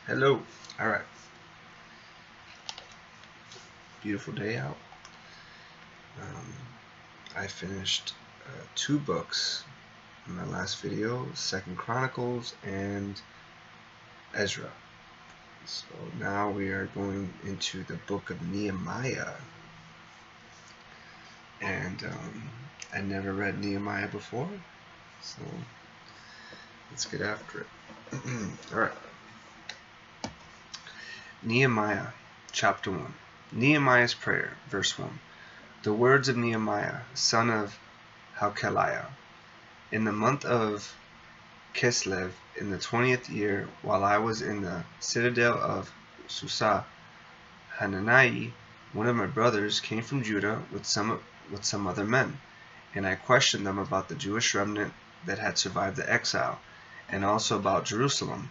Hello. All right. Beautiful day out. Um, I finished two books in my last video, Second Chronicles and Ezra. So now we are going into the book of Nehemiah. And I never read Nehemiah before, so let's get after it. All right. Nehemiah, chapter 1. Nehemiah's prayer, verse 1. The words of Nehemiah, son of Hakaliah. In the month of Kislev, in the 20th year, while I was in the citadel of Susa, Hanani, one of my brothers, came from Judah with some other men, and I questioned them about the Jewish remnant that had survived the exile, and also about Jerusalem.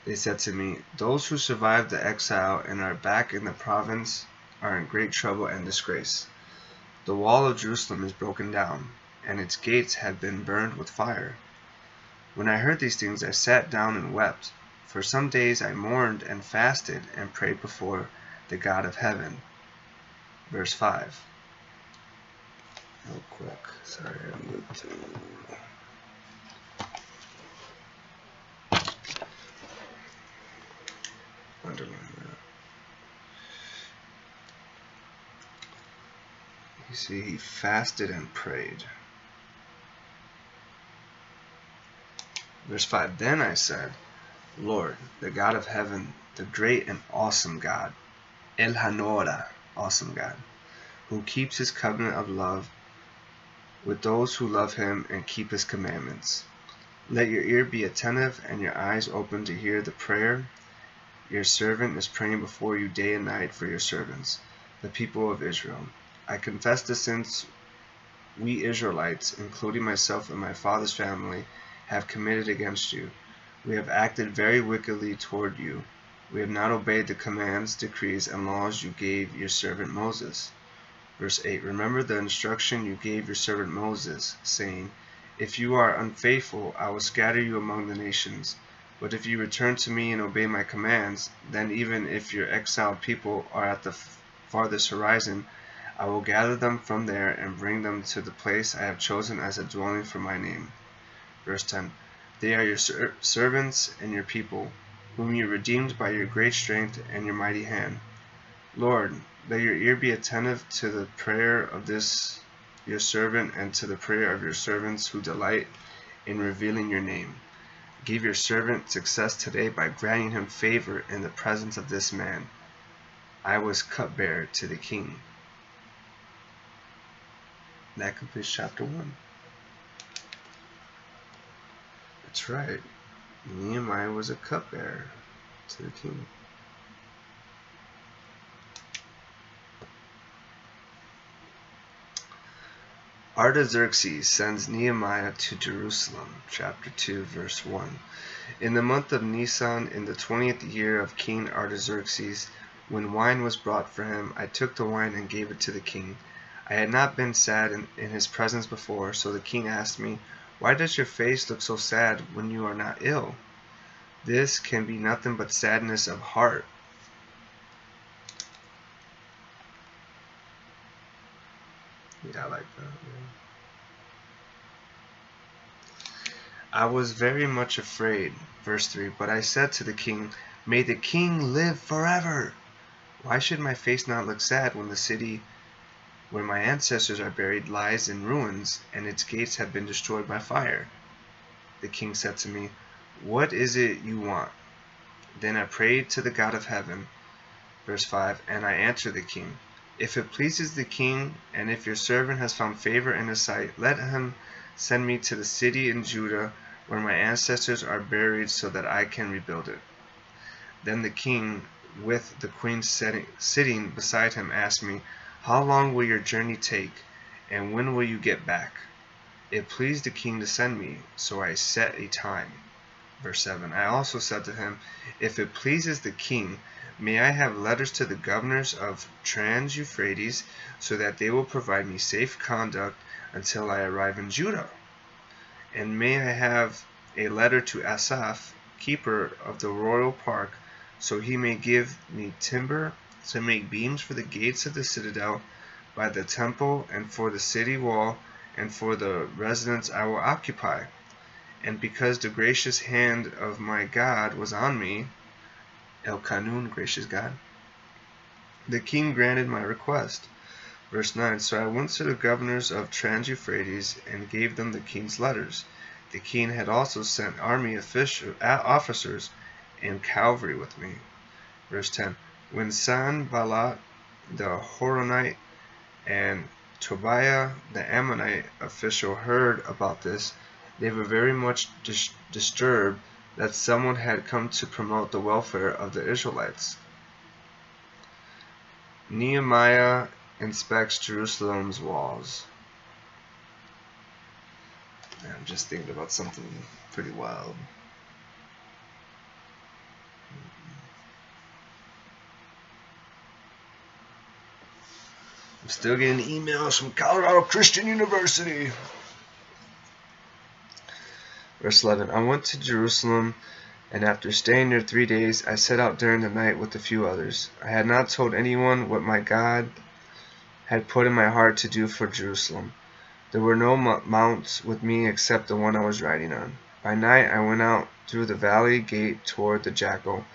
They said to me, "Those who survived the exile and are back in the province are in great trouble and disgrace. The wall of Jerusalem is broken down, and its gates have been burned with fire." When I heard these things, I sat down and wept. For some days I mourned and fasted and prayed before the God of heaven. Verse 5. Real quick. Sorry, I moved to underline that. You see, he fasted and prayed. Verse 5. Then I said, Lord, the God of heaven, the great and awesome God, El Hanora, awesome God, who keeps his covenant of love with those who love him and keep his commandments. Let your ear be attentive and your eyes open to hear the prayer your servant is praying before you day and night for your servants, the people of Israel. I confess the sins we Israelites, including myself and my father's family, have committed against you. We have acted very wickedly toward you. We have not obeyed the commands, decrees, and laws you gave your servant Moses. Verse 8. Remember the instruction you gave your servant Moses, saying, If you are unfaithful, I will scatter you among the nations. But if you return to me and obey my commands, then even if your exiled people are at the farthest horizon, I will gather them from there and bring them to the place I have chosen as a dwelling for my name. Verse 10. They are your servants and your people, whom you redeemed by your great strength and your mighty hand. Lord, let your ear be attentive to the prayer of this your servant and to the prayer of your servants who delight in revealing your name. Give your servant success today by granting him favor in the presence of this man. I was cupbearer to the king. That completes chapter 1. That's right. Nehemiah was a cupbearer to the king. Artaxerxes sends Nehemiah to Jerusalem. Chapter 2, verse 1. In the month of Nisan, in the 20th year of King Artaxerxes, when wine was brought for him, I took the wine and gave it to the king. I had not been sad in his presence before, so the king asked me, Why does your face look so sad when you are not ill? This can be nothing but sadness of heart. Yeah, I like that. Yeah. I was very much afraid. Verse 3. But I said to the king, May the king live forever! Why should my face not look sad when the city where my ancestors are buried lies in ruins, and its gates have been destroyed by fire? The king said to me, What is it you want? Then I prayed to the God of heaven. Verse 5. And I answered the king, If it pleases the king, and if your servant has found favor in his sight, let him send me to the city in Judah where my ancestors are buried so that I can rebuild it. Then the king, with the queen sitting beside him, asked me, How long will your journey take, and when will you get back? It pleased the king to send me, so I set a time. Verse 7. I also said to him, If it pleases the king, may I have letters to the governors of Trans-Euphrates, so that they will provide me safe conduct until I arrive in Judah? And may I have a letter to Asaph, keeper of the royal park, so he may give me timber to make beams for the gates of the citadel, by the temple, and for the city wall, and for the residence I will occupy. And because the gracious hand of my God was on me, El Kanun, gracious God, the king granted my request. Verse 9, so I went to the governors of Trans-Euphrates and gave them the king's letters. The king had also sent army officers and cavalry with me. Verse 10, when Sanballat the Horonite and Tobiah the Ammonite official heard about this, they were very much disturbed that someone had come to promote the welfare of the Israelites. Nehemiah inspects Jerusalem's walls. I'm just thinking about something pretty wild. I'm still getting emails from Colorado Christian University. Verse 11, I went to Jerusalem, and after staying there 3 days, I set out during the night with a few others. I had not told anyone what my God had put in my heart to do for Jerusalem. There were no mounts with me except the one I was riding on. By night I went out through the valley gate toward the Jackal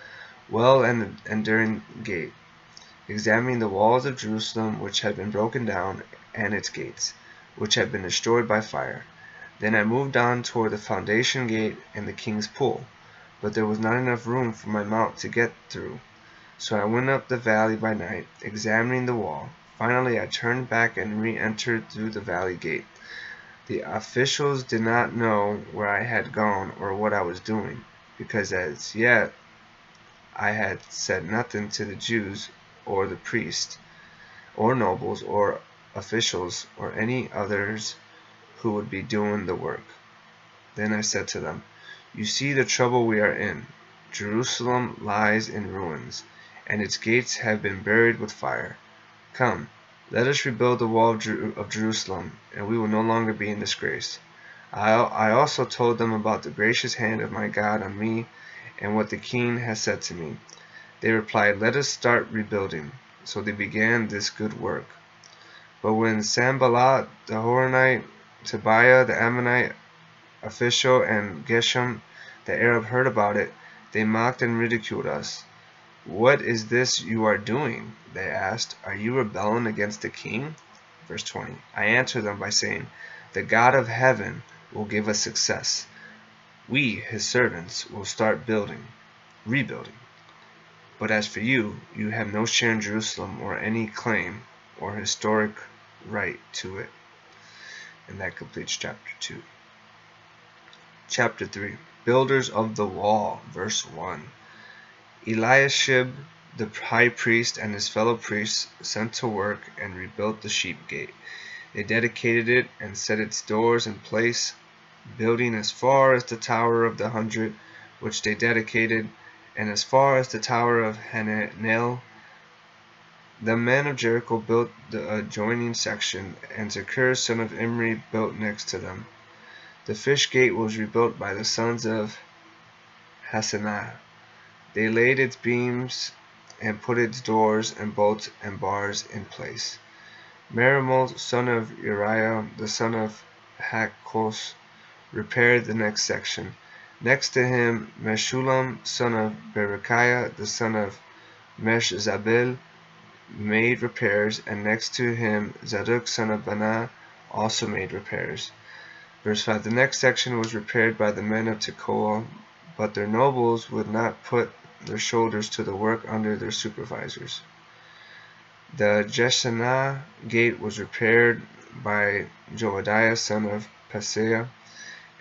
well and during gate, examining the walls of Jerusalem which had been broken down, and its gates, which had been destroyed by fire. Then I moved on toward the foundation gate and the king's pool, but there was not enough room for my mount to get through. So I went up the valley by night, examining the wall. Finally I turned back and re-entered through the valley gate. The officials did not know where I had gone or what I was doing, because as yet I had said nothing to the Jews or the priests, or nobles, or officials, or any others who would be doing the work. Then I said to them, you see the trouble we are in. Jerusalem lies in ruins, and its gates have been buried with fire. Come, let us rebuild the wall of Jerusalem, and we will no longer be in disgrace. I also told them about the gracious hand of my God on me, and what the king has said to me. They replied, let us start rebuilding. So they began this good work. But when Sanballat the Horonite, Tobiah the Ammonite official, and Geshem the Arab heard about it, they mocked and ridiculed us. What is this you are doing? They asked. Are you rebelling against the king? Verse 20. I answered them by saying, the God of heaven will give us success. We, his servants, will start rebuilding. But as for you, you have no share in Jerusalem or any claim or historic right to it. And that completes chapter 2. Chapter 3. Builders of the wall. Verse 1. Eliashib the high priest and his fellow priests sent to work and rebuilt the sheep gate. They dedicated it and set its doors in place, building as far as the Tower of the 100, which they dedicated, and as far as the Tower of Hananel. The men of Jericho built the adjoining section, and Zakur son of Imri built next to them. The fish gate was rebuilt by the sons of Hassenaah. They laid its beams and put its doors and bolts and bars in place. Meremoth son of Uriah, the son of Hakos, repaired the next section. Next to him, Meshullam son of Berechiah, the son of Meshzabel, made repairs, and next to him, Zadok son of Banah also made repairs. Verse 5. The next section was repaired by the men of Tekoa, but their nobles would not put their shoulders to the work under their supervisors. The Jeshanah gate was repaired by Jobadiah son of Paseah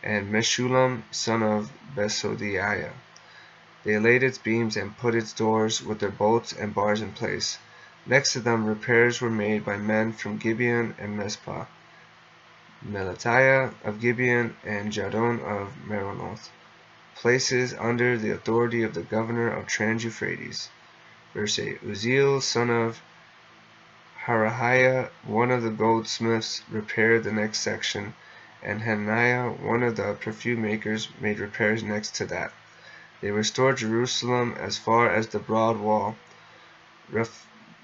and Meshullam son of Besodiah. They laid its beams and put its doors with their bolts and bars in place. Next to them repairs were made by men from Gibeon and Mizpah, Melatiah of Gibeon and Jadon of Meronoth, places under the authority of the governor of Trans-Euphrates. Verse 8. Uzziel son of Harahiah, one of the goldsmiths, repaired the next section, and Hananiah, one of the perfume makers, made repairs next to that. They restored Jerusalem as far as the broad wall.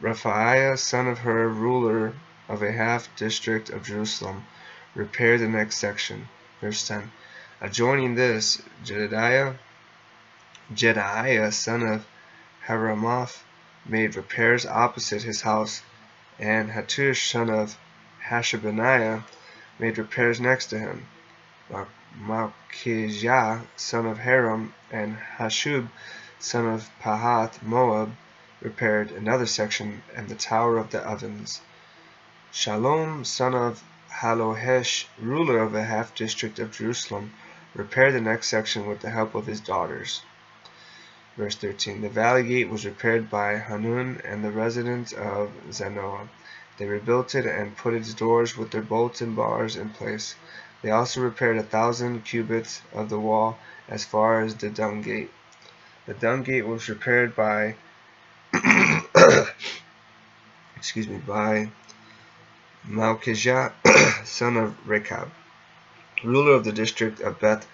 Rephaiah, son of Hur, ruler of a half-district of Jerusalem, repaired the next section. Verse 10. Adjoining this, Jedaiah, son of Haramoth, made repairs opposite his house, and Hattush, son of Hashabniah, made repairs next to him. Malchijah, son of Haram, and Hashub, son of Pahath Moab, repaired another section and the Tower of the Ovens. Shalom, son of Halohesh, ruler of a half-district of Jerusalem, repaired the next section with the help of his daughters. Verse 13. The valley gate was repaired by Hanun and the residents of Zanoah. They rebuilt it and put its doors with their bolts and bars in place. They also repaired 1,000 cubits of the wall as far as the dung gate. The dung gate was repaired by by Malchijah, son of Rechab, ruler of the district of Beth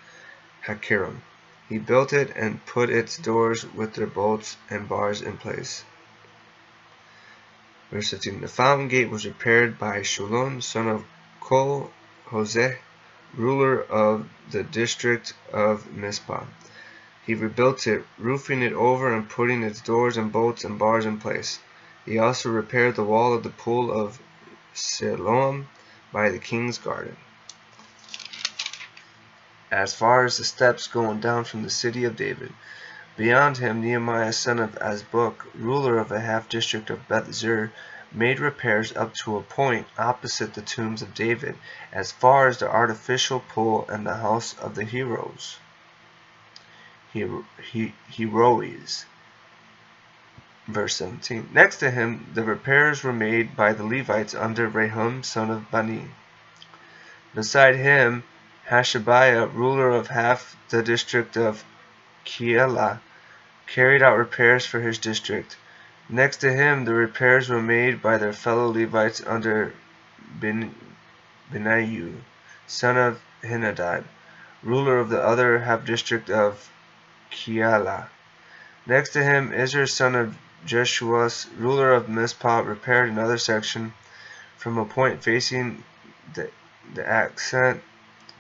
Hakerem. He built it and put its doors with their bolts and bars in place. Verse 15. The fountain gate was repaired by Shulon, son of Kol-Hoseh, ruler of the district of Mizpah. He rebuilt it, roofing it over and putting its doors and bolts and bars in place. He also repaired the wall of the pool of Siloam by the king's garden, as far as the steps going down from the city of David. Beyond him, Nehemiah, son of Azbuk, ruler of a half-district of Beth-zur, made repairs up to a point opposite the tombs of David, as far as the artificial pool and the house of the heroes. Verse 17. Next to him, the repairs were made by the Levites under Rehum, son of Bani. Beside him, Hashabiah, ruler of half the district of Keilah, carried out repairs for his district. Next to him, the repairs were made by their fellow Levites under Benaiah, son of Henadad, ruler of the other half-district of Keilah. Next to him, Izr, son of Jeshuas, ruler of Mizpah, repaired another section from a point facing the ascent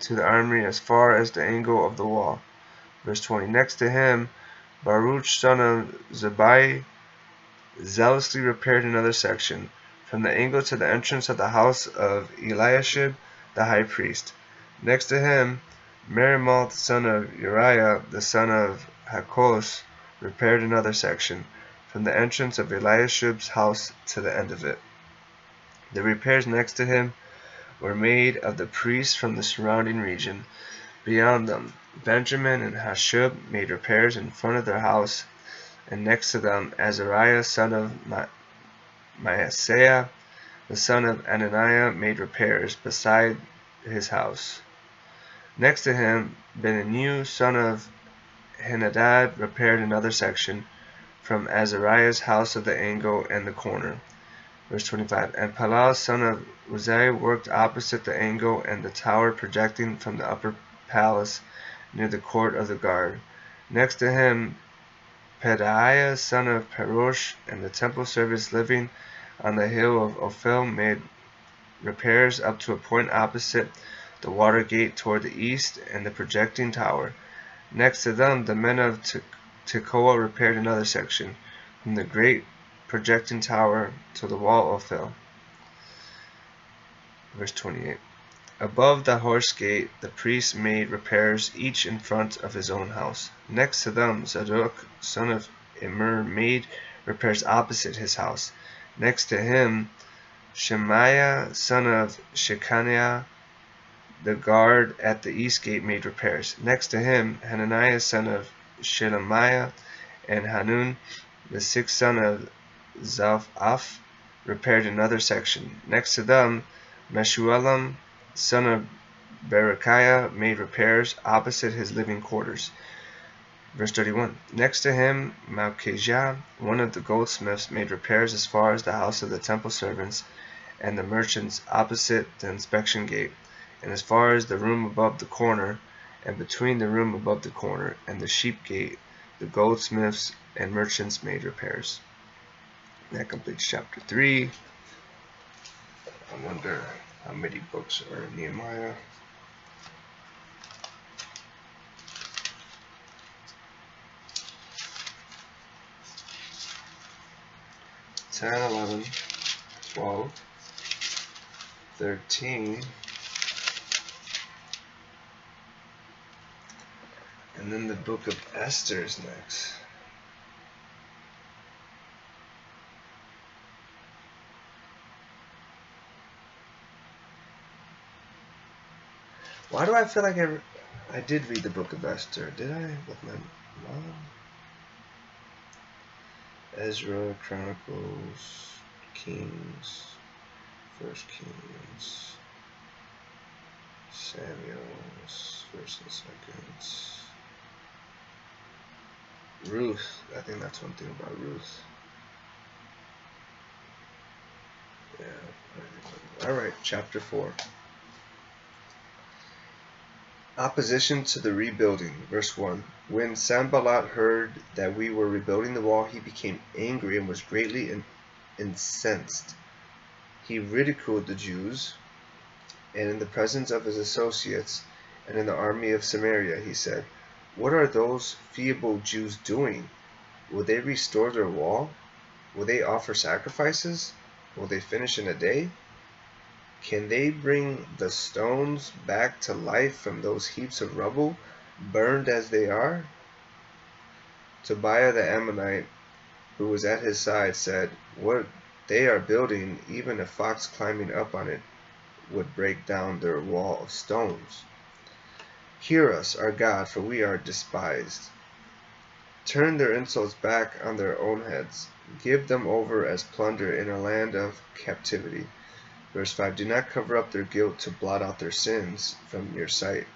to the armory as far as the angle of the wall. Verse 20. Next to him, Baruch, son of Zabai, zealously repaired another section, from the angle to the entrance of the house of Eliashib the high priest. Next to him, Merimoth, son of Uriah, the son of Hakos, repaired another section, from the entrance of Eliashib's house to the end of it. The repairs next to him were made of the priests from the surrounding region. Beyond them, Benjamin and Hashub made repairs in front of their house, and next to them, Azariah, son of Maaseiah, the son of Ananiah, made repairs beside his house. Next to him, Beninu, son of Henadad, repaired another section, from Azariah's house of the angle and the corner. Verse 25. And Palal, son of Uzziah, worked opposite the angle and the tower projecting from the upper palace near the court of the guard. Next to him, Pedaiah, son of Parosh, and the temple servants living on the hill of Ophel made repairs up to a point opposite the water gate toward the east and the projecting tower. Next to them, the men of Tekoa repaired another section, from the great projecting tower to the wall of Ophel. Verse 28. Above the horse gate, the priests made repairs, each in front of his own house. Next to them, Zadok, son of Immer, made repairs opposite his house. Next to him, Shemaiah, son of Shechaniah, the guard at the east gate, made repairs. Next to him, Hananiah, son of Shelemiah, and Hanun, the sixth son of Zalphaf, repaired another section. Next to them, Meshulam, son of Berechiah, made repairs opposite his living quarters. Verse 31. Next to him, Malchijah, one of the goldsmiths, made repairs as far as the house of the temple servants and the merchants opposite the inspection gate, and as far as the room above the corner, and between the room above the corner and the sheep gate, The goldsmiths and merchants made repairs. That completes chapter 3. I wonder how many books are in Nehemiah. 10, 11, 12, 13, and then the book of Esther is next. Why do I feel like I did read the book of Esther? Did I? With my mom? Ezra, Chronicles, Kings, First Kings, Samuel's, First and Seconds, Ruth. I think that's one thing about Ruth. Yeah. Alright, chapter 4. Opposition to the rebuilding. Verse 1. When Sanballat heard that we were rebuilding the wall, he became angry and was greatly incensed. He ridiculed the Jews, and in the presence of his associates and in the army of Samaria, he said, "What are those feeble Jews doing? Will they restore their wall? Will they offer sacrifices? Will they finish in a day? Can they bring the stones back to life from those heaps of rubble, burned as they are?" Tobiah the Ammonite, who was at his side, said, "What they are building, even a fox climbing up on it would break down their wall of stones. Hear us, our God, for we are despised. Turn their insults back on their own heads. Give them over as plunder in a land of captivity." Verse 5. Do not cover up their guilt to blot out their sins from your sight,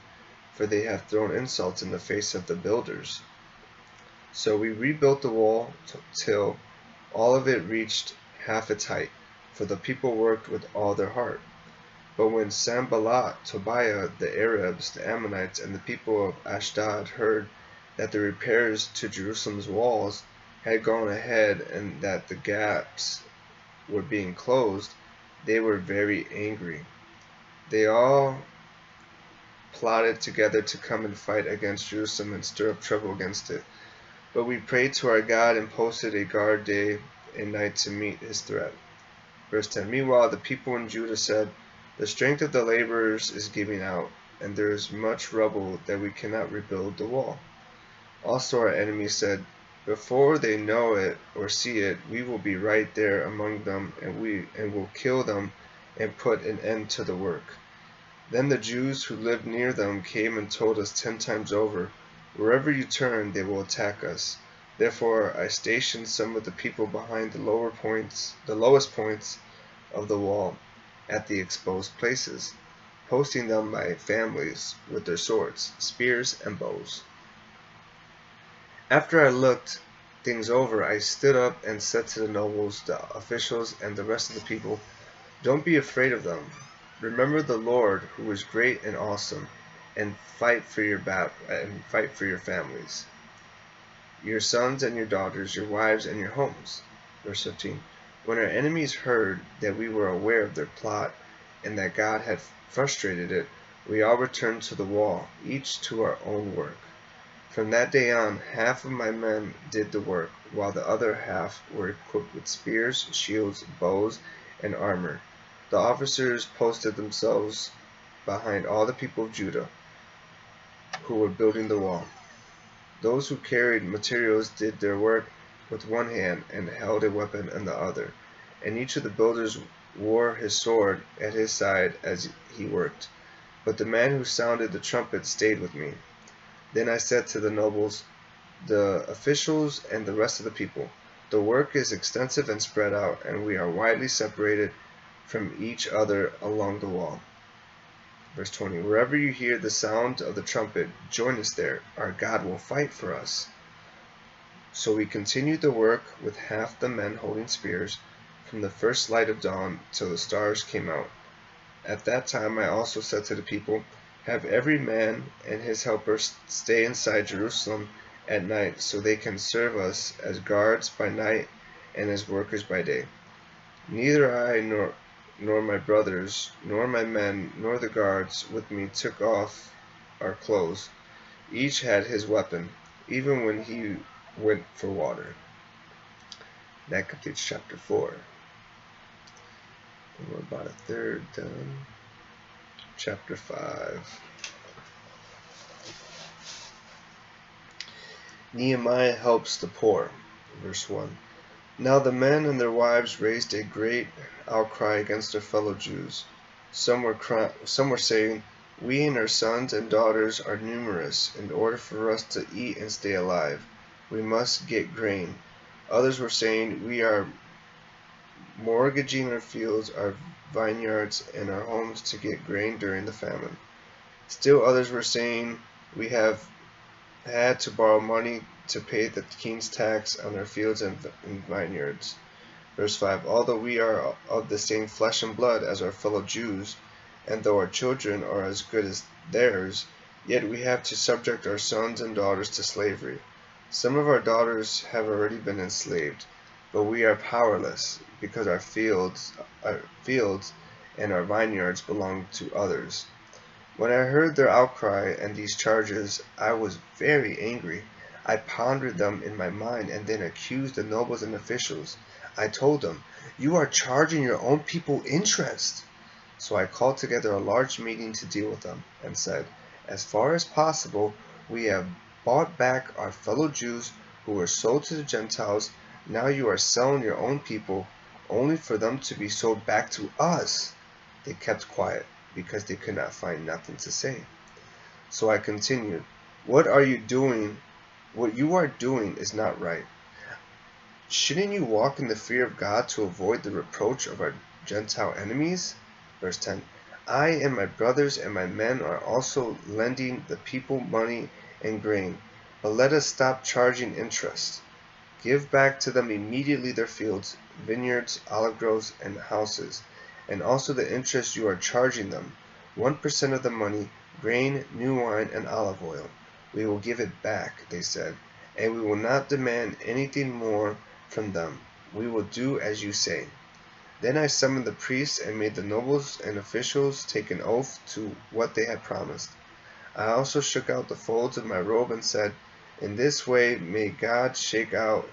for they have thrown insults in the face of the builders. So we rebuilt the wall till all of it reached half its height, for the people worked with all their heart. But when Sanballat, Tobiah, the Arabs, the Ammonites, and the people of Ashdod heard that the repairs to Jerusalem's walls had gone ahead and that the gaps were being closed, they were very angry. They all plotted together to come and fight against Jerusalem and stir up trouble against it. But we prayed to our God and posted a guard day and night to meet his threat. Verse 10. Meanwhile, the people in Judah said, "The strength of the laborers is giving out, and there is much rubble that we cannot rebuild the wall." Also our enemies said, "Before they know it or see it, we will be right there among them, and will kill them and put an end to the work." Then the Jews who lived near them came and told us 10 times over, "Wherever you turn, they will attack us." Therefore I stationed some of the people behind the lowest points of the wall at the exposed places, posting them by families with their swords, spears, and bows. After I looked things over, I stood up and said to the nobles, the officials, and the rest of the people, "Don't be afraid of them. Remember the Lord, who is great and awesome, and fight for your families, your sons and your daughters, your wives and your homes." Verse 15. When our enemies heard that we were aware of their plot and that God had frustrated it, we all returned to the wall, each to our own work. From that day on, half of my men did the work, while the other half were equipped with spears, shields, bows, and armor. The officers posted themselves behind all the people of Judah who were building the wall. Those who carried materials did their work with one hand and held a weapon in the other, and each of the builders wore his sword at his side as he worked. But the man who sounded the trumpet stayed with me. Then I said to the nobles, the officials, and the rest of the people, "The work is extensive and spread out, and we are widely separated from each other along the wall." Verse 20. Wherever you hear the sound of the trumpet, join us there. Our God will fight for us. So we continued the work with half the men holding spears from the first light of dawn till the stars came out. At that time I also said to the people, "Have every man and his helper stay inside Jerusalem at night, so they can serve us as guards by night and as workers by day. Neither I nor my brothers, nor my men, nor the guards with me took off our clothes. Each had his weapon, even when he went for water. That completes chapter 4. And we're about a third done. Chapter 5. Nehemiah helps the poor. Verse 1. Now the men and their wives raised a great outcry against their fellow Jews. Some were saying, "We and our sons and daughters are numerous. In order for us to eat and stay alive, we must get grain." Others were saying, "We are mortgaging our fields, our vineyards, and our homes to get grain during the famine." Still others were saying, "We have had to borrow money to pay the king's tax on our fields and vineyards." Verse 5. Although we are of the same flesh and blood as our fellow Jews, and though our children are as good as theirs, yet we have to subject our sons and daughters to slavery. Some of our daughters have already been enslaved, but we are powerless, because our fields and our vineyards belong to others. When I heard their outcry and these charges, I was very angry. I pondered them in my mind and then accused the nobles and officials. I told them, "You are charging your own people interest." So I called together a large meeting to deal with them and said, "As far as possible, we have bought back our fellow Jews who were sold to the Gentiles. Now you are selling your own people only for them to be sold back to us." They kept quiet, because they could not find nothing to say. So I continued, What you are doing is not right. Shouldn't you walk in the fear of God to avoid the reproach of our Gentile enemies?" Verse 10. I and my brothers and my men are also lending the people money and grain, but let us stop charging interest. Give back to them immediately their fields, vineyards, olive groves, and houses, and also the interest you are charging them, 1% of the money, grain, new wine, and olive oil. We will give it back, they said, and we will not demand anything more from them. We will do as you say. Then I summoned the priests and made the nobles and officials take an oath to what they had promised. I also shook out the folds of my robe and said, "In this way may God shake out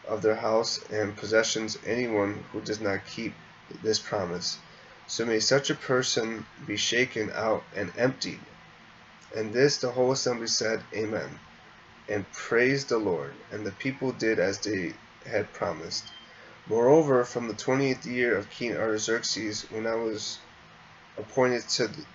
of their house and possessions anyone who does not keep this promise. So may such a person be shaken out and emptied." And this the whole assembly said, "Amen," and praised the Lord. And the people did as they had promised. Moreover, from the 20th year of King Artaxerxes, when I was appointed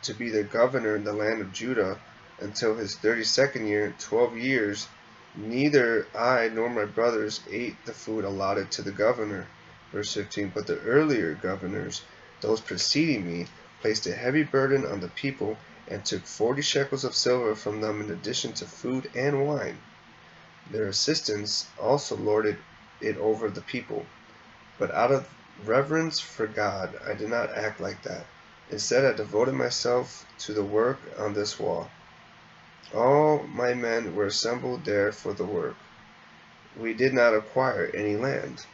to be their governor in the land of Judah, until his 32nd year, 12 years, neither I nor my brothers ate the food allotted to the governor. Verse 15. But the earlier governors, those preceding me, placed a heavy burden on the people and took 40 shekels of silver from them in addition to food and wine. Their assistants also lorded it over the people. But out of reverence for God, I did not act like that. Instead, I devoted myself to the work on this wall. All my men were assembled there for the work. We did not acquire any land.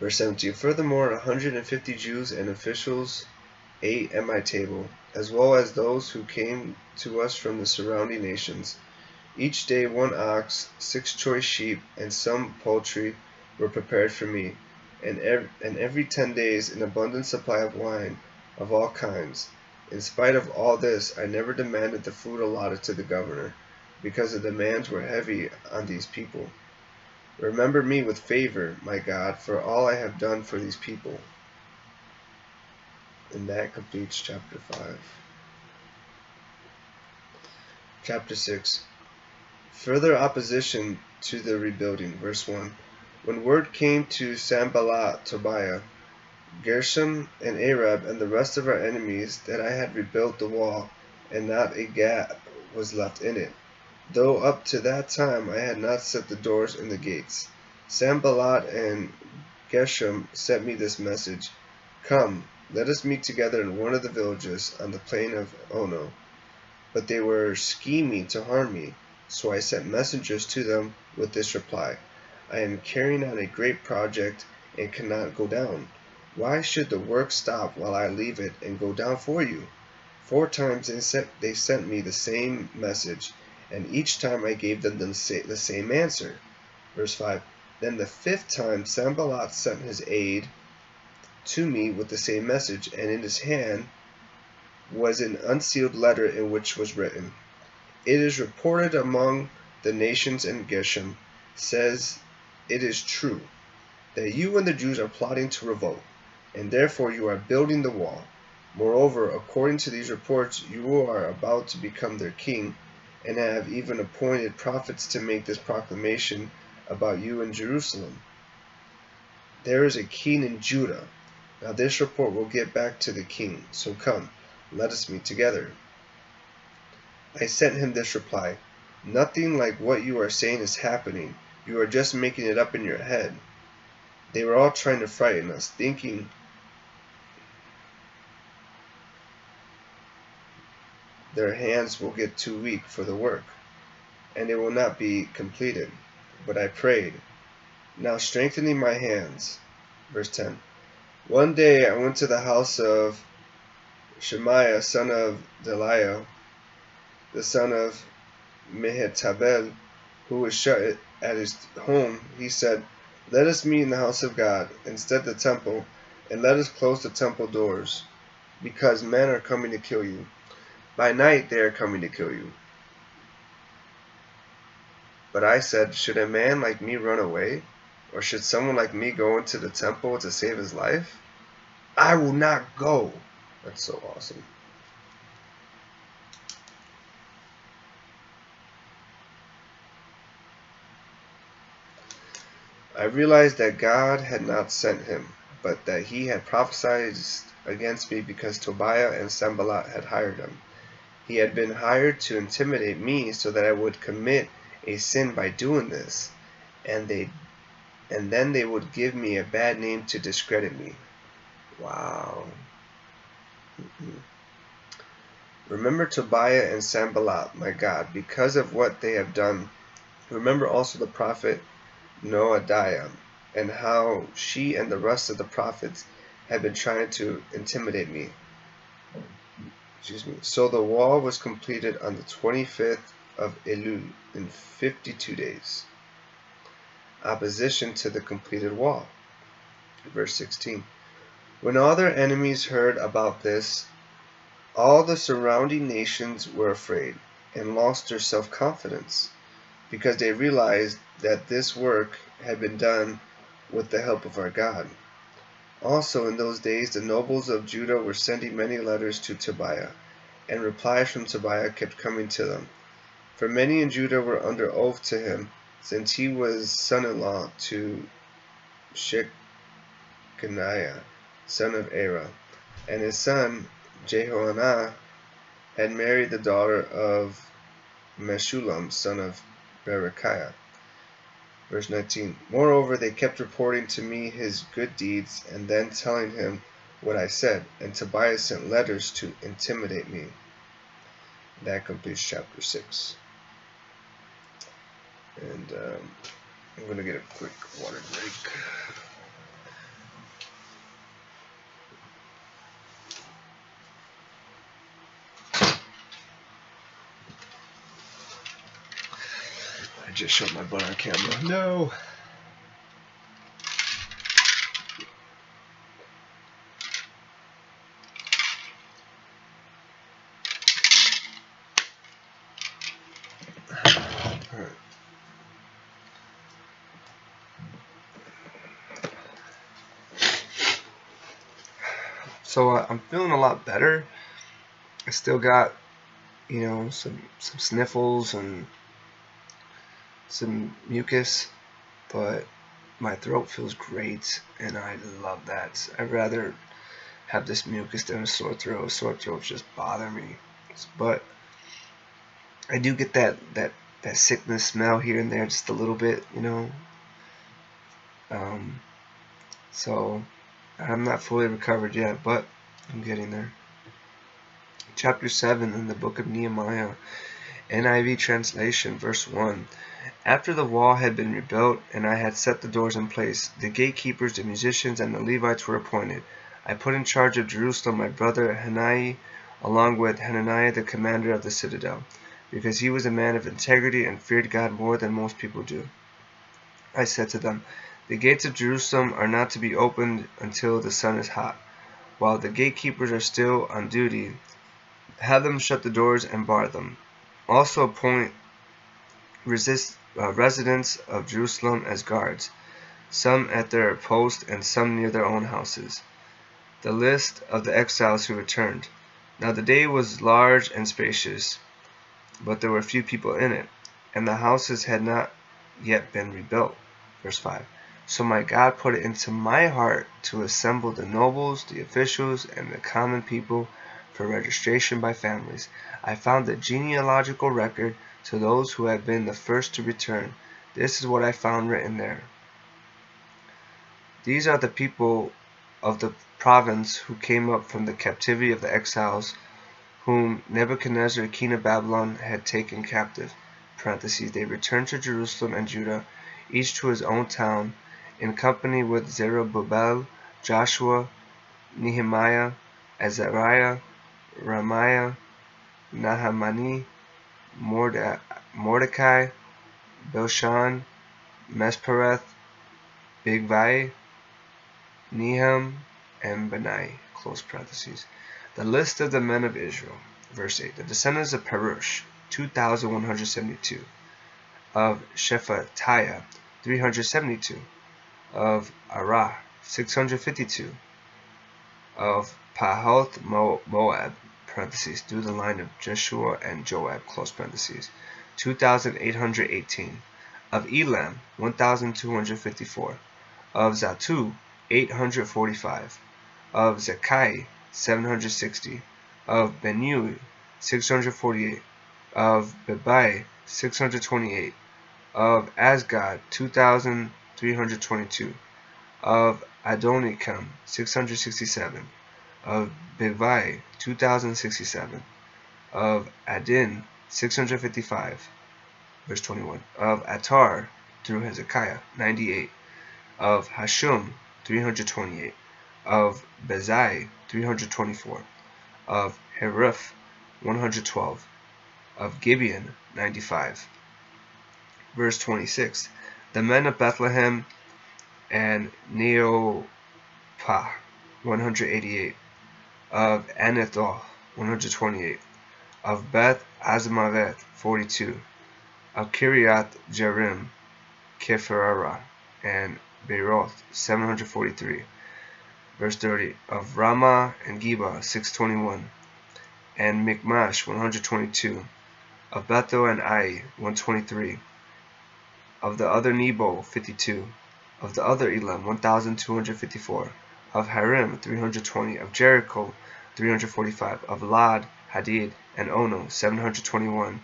Verse 17. Furthermore, 150 Jews and officials ate at my table, as well as those who came to us from the surrounding nations. Each day 1 ox, 6 choice sheep, and some poultry were prepared for me, and every 10 days an abundant supply of wine of all kinds. In spite of all this, I never demanded the food allotted to the governor, because the demands were heavy on these people. Remember me with favor, my God, for all I have done for these people. And that completes chapter 5. Chapter 6. Further opposition to the rebuilding. Verse 1. When word came to Sanballat, Tobiah, Gershom, and Arab, and the rest of our enemies, that I had rebuilt the wall, and not a gap was left in it, though up to that time I had not set the doors and the gates, Sanballat and Geshem sent me this message: Come, let us meet together in one of the villages on the plain of Ono. But they were scheming to harm me, so I sent messengers to them with this reply: I am carrying on a great project and cannot go down. Why should the work stop while I leave it and go down for you? 4 times they sent me the same message, and each time I gave them the same answer. Verse 5. Then the 5th time Sanballat sent his aide to me with the same message, and in his hand was an unsealed letter in which was written: It is reported among the nations, and Geshem says it is true, that you and the Jews are plotting to revolt, and therefore you are building the wall. Moreover, according to these reports, you are about to become their king, and have even appointed prophets to make this proclamation about you in Jerusalem. There is a king in Judah. Now this report will get back to the king, so come, let us meet together. I sent him this reply: Nothing like what you are saying is happening. You are just making it up in your head. They were all trying to frighten us, thinking their hands will get too weak for the work, and it will not be completed. But I prayed, now strengthening my hands. Verse 10. One day I went to the house of Shemaiah, son of Deliah, the son of Mehetabel, who was shut at his home. He said, Let us meet in the house of God, instead of the temple, and let us close the temple doors, because men are coming to kill you. By night they are coming to kill you. But I said, Should a man like me run away? Or should someone like me go into the temple to save his life? I will not go. That's so awesome. I realized that God had not sent him, but that he had prophesied against me because Tobiah and Sanballat had hired him. He had been hired to intimidate me so that I would commit a sin by doing this, and then they would give me a bad name to discredit me. Wow. Remember Tobiah and Sanballat, my God, because of what they have done. Remember also the prophet Noadiah, and how she and the rest of the prophets have been trying to intimidate me. So the wall was completed on the 25th of Elul in 52 days. Opposition to the completed wall. Verse 16. When all their enemies heard about this, all the surrounding nations were afraid and lost their self-confidence, because they realized that this work had been done with the help of our God. Also in those days the nobles of Judah were sending many letters to Tobiah, and replies from Tobiah kept coming to them. For many in Judah were under oath to him, since he was son-in-law to Shechaniah, son of Era, and his son Jehoanah had married the daughter of Meshullam, son of Berechiah. Verse 19. Moreover, they kept reporting to me his good deeds, and then telling him what I said, and Tobiah sent letters to intimidate me. That completes chapter 6. And I'm going to get a quick water break. I just showed my butt on camera. No! Alright. So I'm feeling a lot better. I still got, some sniffles and some mucus, but my throat feels great, and I love that. I'd rather have this mucus than a sore throat. Sore throats just bother me. But I do get that sickness smell here and there, just a little bit, So I'm not fully recovered yet, but I'm getting there. Chapter 7 in the book of Nehemiah, NIV translation, verse 1. After the wall had been rebuilt, and I had set the doors in place, the gatekeepers, the musicians, and the Levites were appointed. I put in charge of Jerusalem my brother Hanani, along with Hananiah the commander of the citadel, because he was a man of integrity and feared God more than most people do. I said to them, the gates of Jerusalem are not to be opened until the sun is hot. While the gatekeepers are still on duty, have them shut the doors and bar them. Also appoint residents of Jerusalem as guards, some at their post and some near their own houses. The list of the exiles who returned. Now the day was large and spacious, but there were few people in it, and the houses had not yet been rebuilt. Verse 5. So my God put it into my heart to assemble the nobles, the officials, and the common people for registration by families. I found the genealogical record to those who had been the first to return. This is what I found written there. These are the people of the province who came up from the captivity of the exiles, whom Nebuchadnezzar, king of Babylon, had taken captive. They returned to Jerusalem and Judah, each to his own town, in company with Zerubbabel, Joshua, Nehemiah, Azariah, Ramiah, Nahamani, Mordecai, Bilshan, Mespereth, Bigvai, Nehum, and Benai. The list of the men of Israel. Verse 8. The descendants of Perush, 2,172. Of Shephatiah, 372. Of Arah, 652. Of Pahoth Moab, through the line of Jeshua and Joab, 2,818. Of Elam, 1,254. Of Zatu, 845. Of Zekai, 760. Of Benui, 648. Of Bebai, 628. Of Asgad, 2,322. Of Adonikam, 667. Of Bivai, 2,067. Of Adin, 655. Verse 21. Of Attar, through Hezekiah, 98. Of Hashum, 328. Of Bezai, 324. Of Heriph, 112. Of Gibeon, 95. Verse 26. The men of Bethlehem and Neopah, 188. Of Anathoth, 128. Of Beth Azmavet, 42. Of Kiriath Jearim, Kephirah, and Beeroth, 743. Verse 30. Of Ramah and Geba, 621. And Michmash, 122. Of Bethel and Ai, 123. Of the other Nebo, 52. Of the other Elam, 1,254. Of Harim, 320. Of Jericho, 345. Of Lod, Hadid, and Ono, 721.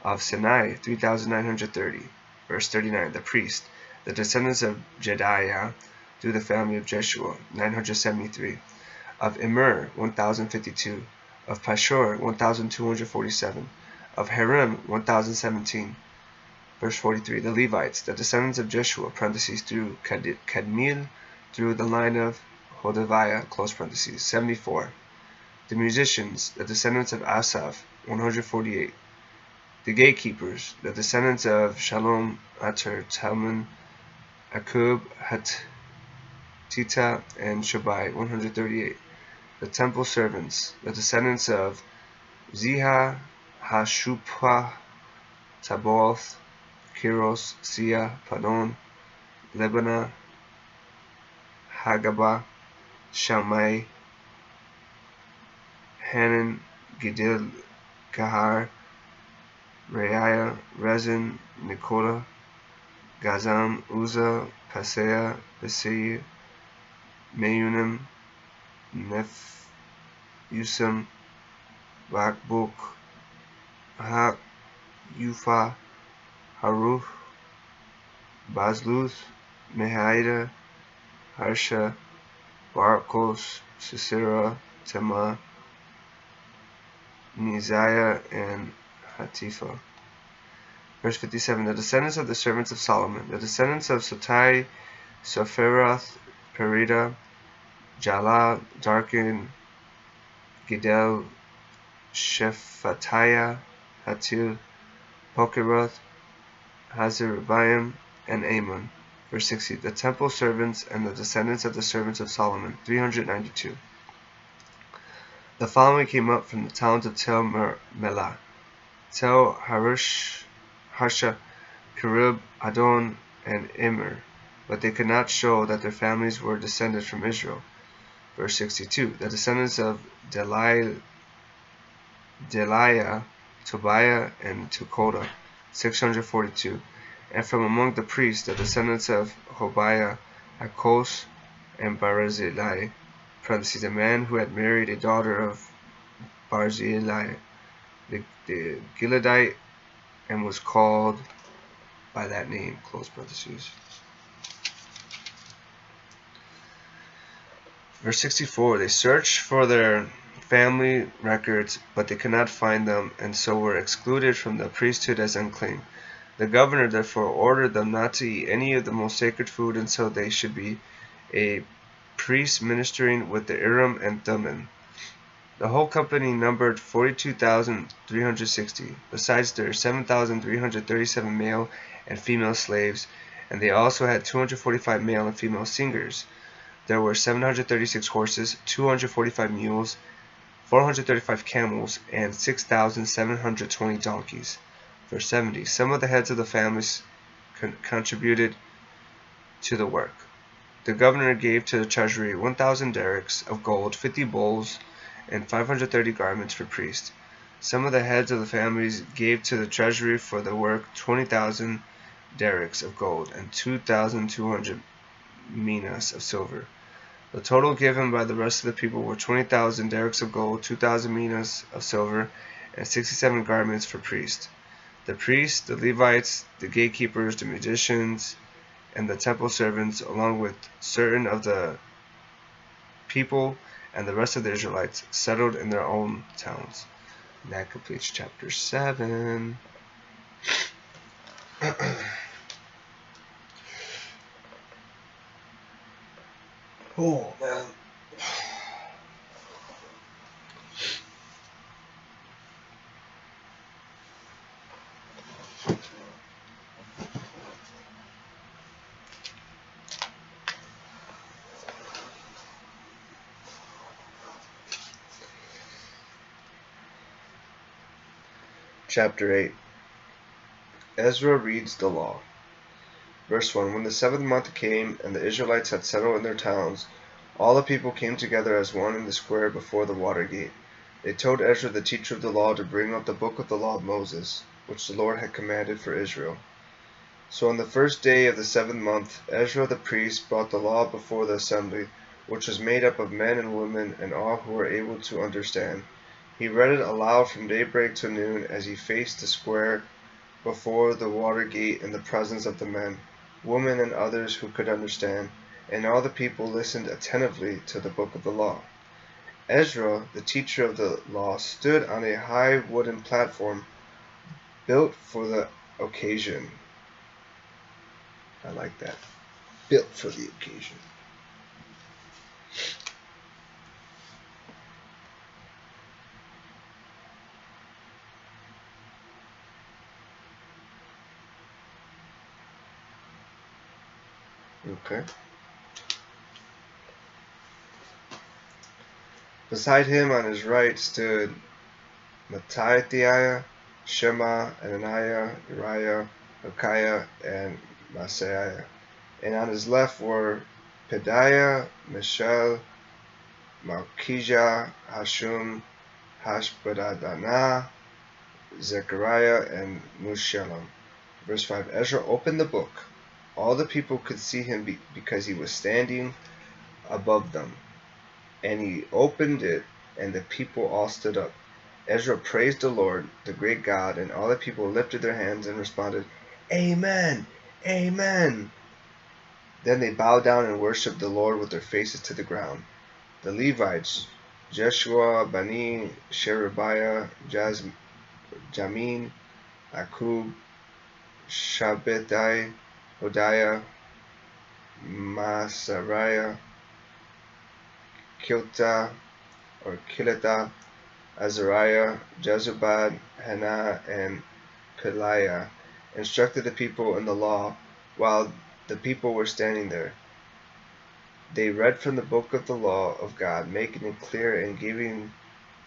Of Sinai, 3,930. Verse 39. The priest, the descendants of Jedaiah, through the family of Jeshua, 973. Of Immer, 1,052. Of Pashur, 1,247. Of Harim, 1,017. Verse 43. The Levites, the descendants of Jeshua, through Kadmiel, through the line of Hodaviah, 74. The musicians, the descendants of Asaph, 148. The gatekeepers, the descendants of Shalom, Ater, Talman, Akub, Hatita, and Shabai, 138. The temple servants, the descendants of Ziha, Hashupah, Taboth, Kiros, Sia, Padon, Lebanah, Hagabah, Shammai, Hanan, Gidil, Kahar, Reiah, Rezin, Nicola, Gazam, Uzzah, Paseah, Beseir, Meunim, Nephusam, Bakbuk, Hak, Yufa, Haruch, Bazluth, Mehaida, Harsha, Barkos, Sisera, Tema, Neziah, and Hatipha. Verse 57. The descendants of the servants of Solomon, the descendants of Sotai, Sopherath, Perida, Jala, Darkin, Gidel, Shephatiah, Hatil, Pokeroth, Hazaribaim, and Ammon. Verse 60. The temple servants and the descendants of the servants of Solomon, 392. The following came up from the towns of Tel Melah, Tel Harsha, Kerub, Adon, and Immer, but they could not show that their families were descended from Israel. Verse 62. The descendants of Deliah, Tobiah, and Tukoda, 642. And from among the priests, the descendants of Hobiah, Hakos, and Barzillai, parentheses, a man who had married a daughter of Barzillai, the Gileadite, and was called by that name, close parentheses. Verse 64. They searched for their family records, but they could not find them, and so were excluded from the priesthood as unclean. The governor therefore ordered them not to eat any of the most sacred food until they should be a priest ministering with the Urim and Thummim. The whole company numbered 42,360, besides their 7,337 male and female slaves, and they also had 245 male and female singers. There were 736 horses, 245 mules, 435 camels, and 6,720 donkeys. Verse 70. Some of the heads of the families contributed to the work. The governor gave to the treasury 1,000 derricks of gold, 50 bowls, and 530 garments for priests. Some of the heads of the families gave to the treasury for the work 20,000 derricks of gold and 2,200 minas of silver. The total given by the rest of the people were 20,000 derricks of gold, 2,000 minas of silver, and 67 garments for priests. The priests, the Levites, the gatekeepers, the musicians, and the temple servants, along with certain of the people and the rest of the Israelites, settled in their own towns. And that completes chapter 7. Oh, man. Chapter 8. Ezra reads the law. Verse 1. When the 7th month came, and the Israelites had settled in their towns, all the people came together as one in the square before the water gate. They told Ezra the teacher of the law to bring up the book of the law of Moses, which the Lord had commanded for Israel. So on the first day of the 7th month, Ezra the priest brought the law before the assembly, which was made up of men and women and all who were able to understand. He read it aloud from daybreak to noon as he faced the square before the water gate in the presence of the men, women, and others who could understand, and all the people listened attentively to the book of the law. Ezra, the teacher of the law, stood on a high wooden platform built for the occasion. I like that. Built for the occasion. Okay. Beside him on his right stood Mattithiah, Shema, Ananiah, Uriah, Hilkiah, and Maaseiah. And on his left were Pedaiah, Mishael, Malchijah, Hashum, Hashbaddanah, Zechariah, and Meshullam. Verse 5. Ezra opened the book. All the people could see him because he was standing above them. And he opened it, and the people all stood up. Ezra praised the Lord, the great God, and all the people lifted their hands and responded, Amen! Amen! Then they bowed down and worshipped the Lord with their faces to the ground. The Levites, Jeshua, Bani, Sherebiah, Jamin, Akub, Shabbatai, Hodiah, Masariah, Kilta, Azariah, Jezubad, Hannah, and Peliah instructed the people in the law while the people were standing there. They read from the book of the law of God, making it clear and giving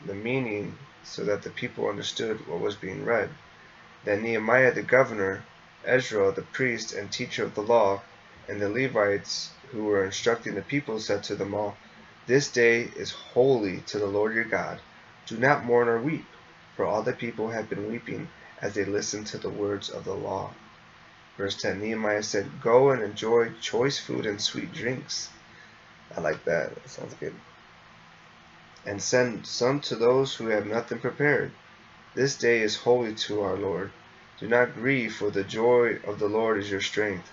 the meaning so that the people understood what was being read. Then Nehemiah the governor, Ezra the priest and teacher of the law, and the Levites who were instructing the people said to them all, "This day is holy to the Lord your God. Do not mourn or weep," for all the people had been weeping as they listened to the words of the law. Verse 10, Nehemiah said, "Go and enjoy choice food and sweet drinks." I like that. That sounds good. "And send some to those who have nothing prepared. This day is holy to our Lord. Do not grieve, for the joy of the Lord is your strength."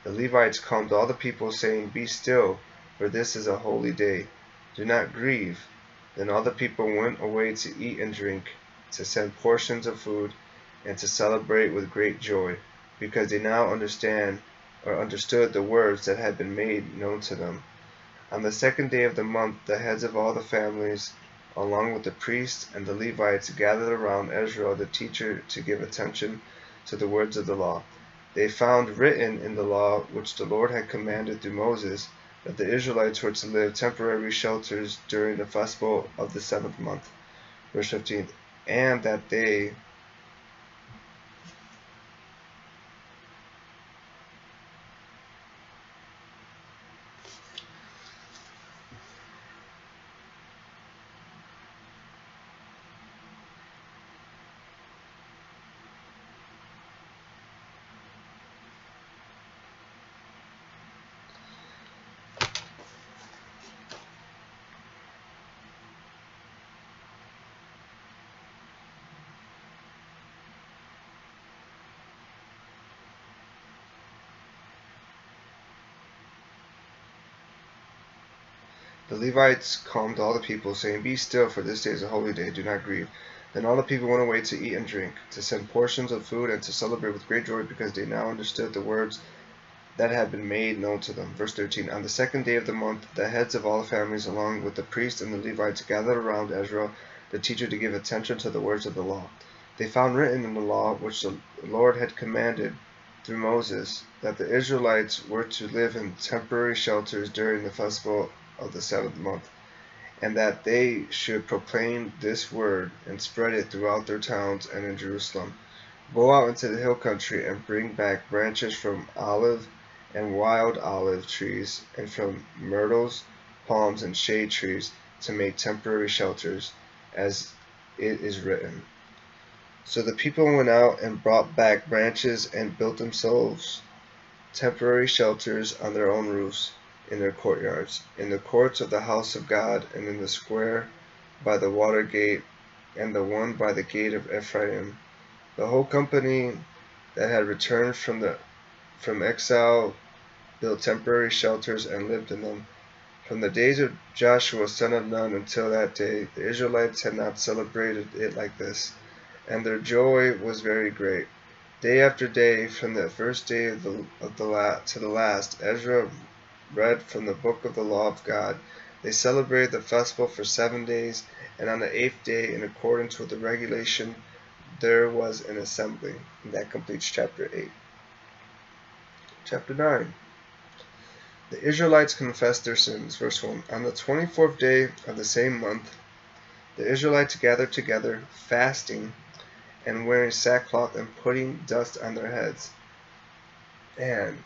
The Levites calmed all the people, saying, "Be still, for this is a holy day. Do not grieve." Then all the people went away to eat and drink, to send portions of food, and to celebrate with great joy, because they now understood the words that had been made known to them. On the second day of the month, the heads of all the families, along with the priests and the Levites, gathered around Ezra the teacher to give attention to the words of the law. They found written in the law which the Lord had commanded through Moses that the Israelites were to live temporary shelters during the festival of the 7th month. Verse 15, and that they The Levites calmed all the people, saying, "Be still, for this day is a holy day. Do not grieve." Then all the people went away to eat and drink, to send portions of food, and to celebrate with great joy, because they now understood the words that had been made known to them. Verse 13, on the second day of the month, the heads of all the families, along with the priests and the Levites, gathered around Ezra, the teacher, to give attention to the words of the law. They found written in the law, which the Lord had commanded through Moses, that the Israelites were to live in temporary shelters during the festival of the 7th month, and that they should proclaim this word and spread it throughout their towns and in Jerusalem. Go out into the hill country and bring back branches from olive and wild olive trees, and from myrtles, palms, and shade trees, to make temporary shelters, as it is written. So the people went out and brought back branches and built themselves temporary shelters on their own roofs, in their courtyards, in the courts of the house of God, and in the square by the water gate, and the one by the gate of Ephraim. The whole company that had returned from exile built temporary shelters and lived in them. From the days of Joshua son of Nun until that day, the Israelites had not celebrated it like this, and their joy was very great. Day after day, from the first day to the last, Ezra read from the book of the law of God. They celebrated the festival for 7 days, and on the 8th day, in accordance with the regulation, there was an assembly. And that completes chapter 8. Chapter 9. The Israelites confessed their sins. Verse 1. On the 24th day of the same month, the Israelites gathered together, fasting, and wearing sackcloth and putting dust on their heads. And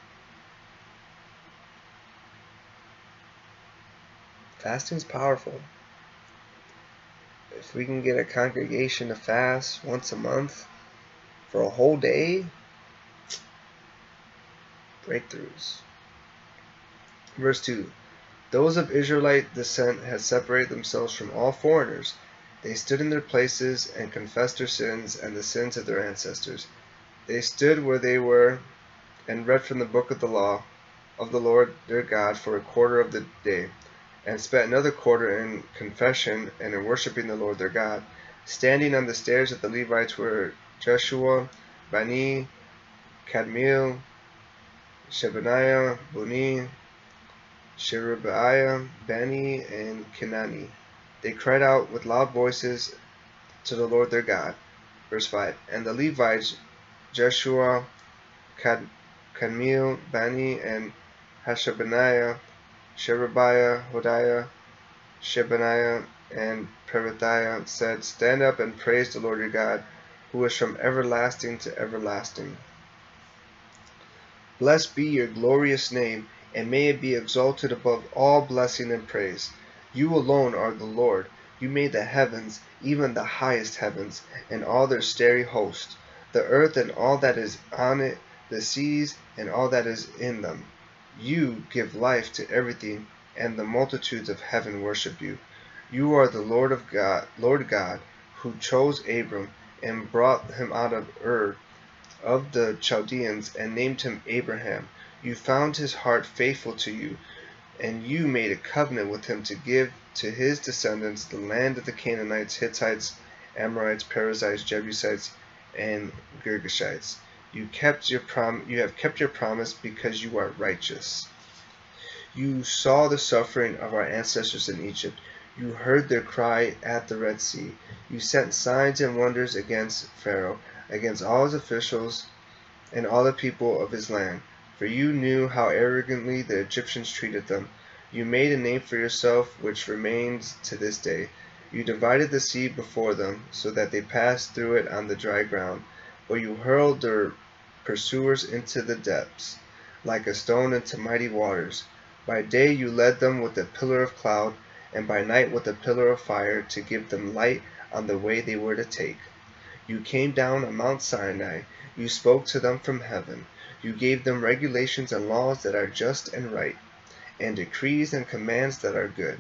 fasting's powerful. If we can get a congregation to fast once a month for a whole day, breakthroughs. Verse 2. Those of Israelite descent had separated themselves from all foreigners. They stood in their places and confessed their sins and the sins of their ancestors. They stood where they were and read from the book of the law. of the Lord their God for a quarter of the day, and spent another quarter in confession and in worshiping the Lord their God. Standing on the stairs of the Levites were Joshua, Bani, Kadmiel, Shebaniah, Buni, Sherebiah, Bani, and Kenani. They cried out with loud voices to the Lord their God. Verse 5. And the Levites, Jeshua, Kadmiel, Bani, and Hashabaniah, Sherebiah, Hodiah, Shebaniah, and Perethiah, said, Stand up and praise the Lord your God, who is from everlasting to everlasting. Blessed be your glorious name, and may it be exalted above all blessing and praise. You alone are the Lord. You made the heavens, even the highest heavens, and all their starry host, the earth and all that is on it, the seas and all that is in them. You give life to everything, and the multitudes of heaven worship you. You are the Lord God, who chose Abram and brought him out of Ur of the Chaldeans and named him Abraham. You found his heart faithful to you, and you made a covenant with him to give to his descendants the land of the Canaanites, Hittites, Amorites, Perizzites, Jebusites, and Girgashites. You have kept your promise because you are righteous. You saw the suffering of our ancestors in Egypt. You heard their cry at the Red Sea. You sent signs and wonders against Pharaoh, against all his officials and all the people of his land. For you knew how arrogantly the Egyptians treated them. You made a name for yourself, which remains to this day. You divided the sea before them, so that they passed through it on the dry ground. But you hurled their pursuers into the depths, like a stone into mighty waters. By day you led them with a pillar of cloud, and by night with a pillar of fire, to give them light on the way they were to take. You came down on Mount Sinai. You spoke to them from heaven. You gave them regulations and laws that are just and right, and decrees and commands that are good.